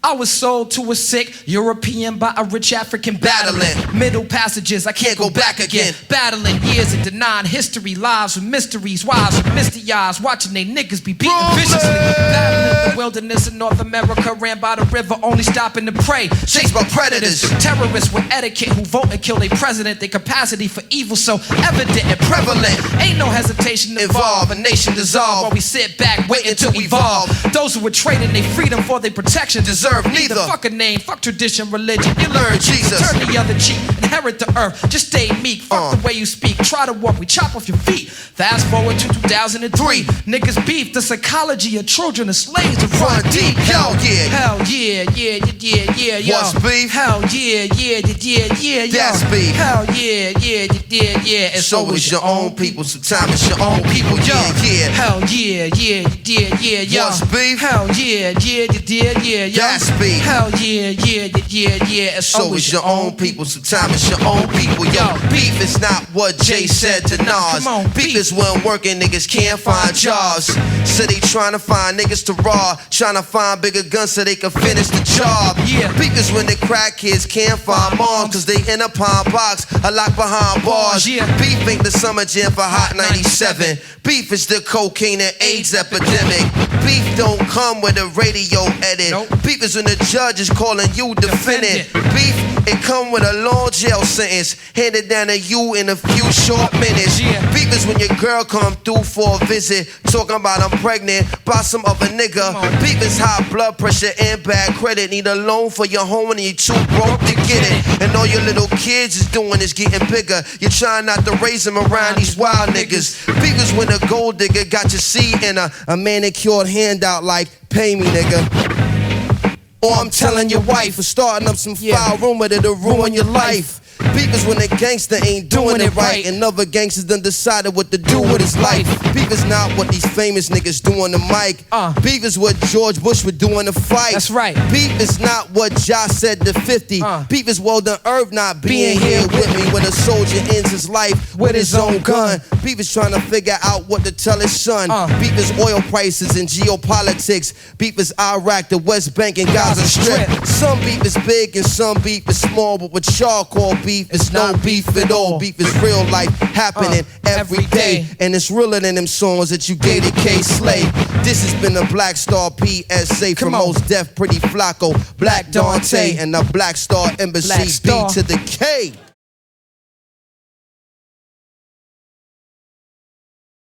I was sold to a sick European by a rich African battling. Middle passages, I can't go back again. Battling years and denying history. Lives with mysteries, wives with misty eyes. Watching they niggas be beaten viciously. Battling the wilderness in North America. Ran by the river, only stopping to pray. Chased by predators. Terrorists with etiquette who vote and kill their president. Their capacity for evil so evident and prevalent. Ain't no hesitation to involve. A nation dissolve while we sit back waiting to evolve. Those who were trading their freedom for their protection deserve neither. Fuck a name, fuck tradition, religion. You learn Jesus. Turn the other cheek, inherit the earth. Just stay meek, fuck the way you speak. Try to walk, we chop off your feet. Fast forward to 2003. Niggas beef, the psychology of children as slaves to run deep. Hell yeah. Hell yeah, yeah, yeah, yeah, yeah. What's beef? Hell yeah, yeah, yeah, yeah, yeah. That's beef. Hell yeah, yeah, yeah, yeah. It's always your own people, sometimes it's your own people, yeah, yeah. Hell yeah, yeah, yeah, yeah, yeah. What's beef? Hell yeah, yeah, yeah, yeah, yeah. That's beef. Hell yeah, yeah, yeah, yeah. It's always your own people, sometimes it's your own people, yo. Beef is not what Jay said to Nas. Beef is when working niggas can't find jobs. So they trying to find niggas to raw, trying to find bigger guns so they can finish the job. Yeah. Beef is when the crack kids can't find moms cause they in a pine box, a lock behind bars. Yeah. Beef ain't the summer jam for Hot 97. Beef is the cocaine and AIDS epidemic. Beef don't come with a radio edit. Beef is when the judge is calling you defendant. Beef, it come with a long jail sentence handed down to you in a few short minutes. Beef is when your girl come through for a visit talking about I'm pregnant by some other nigga. Beef is high blood pressure and bad credit. Need a loan for your home and you too broke to get it. And all your little kids is doing is getting bigger. You're trying not to raise them around these wild niggas. Beef is when a gold digger got your seed in a manicured handout like pay me nigga. Or I'm telling your wife for starting up some foul rumor that'll ruin your life. Beef is when a gangster ain't doing it right, and other gangsters done decided what to do with his life. Beef is not what these famous niggas do on the mic. Beef is what George Bush would do in the fight. That's right. Beef is not what Josh said to 50. Beef is Weldon Irv not being here with me when a soldier ends his life with his own gun. Beef is trying to figure out what to tell his son. Beef is oil prices and geopolitics. Beef is Iraq, the West Bank, and Gaza Strip. Some beef is big and some beef is small, but what y'all call beef is no beef at all. Beef is real life happening every day, and it's realer than them songs that you gave to K Slay. This has been a Black Star PSA from Most Def, Pretty Flacco, Black Dante, and the Black Star Embassy. B to the K.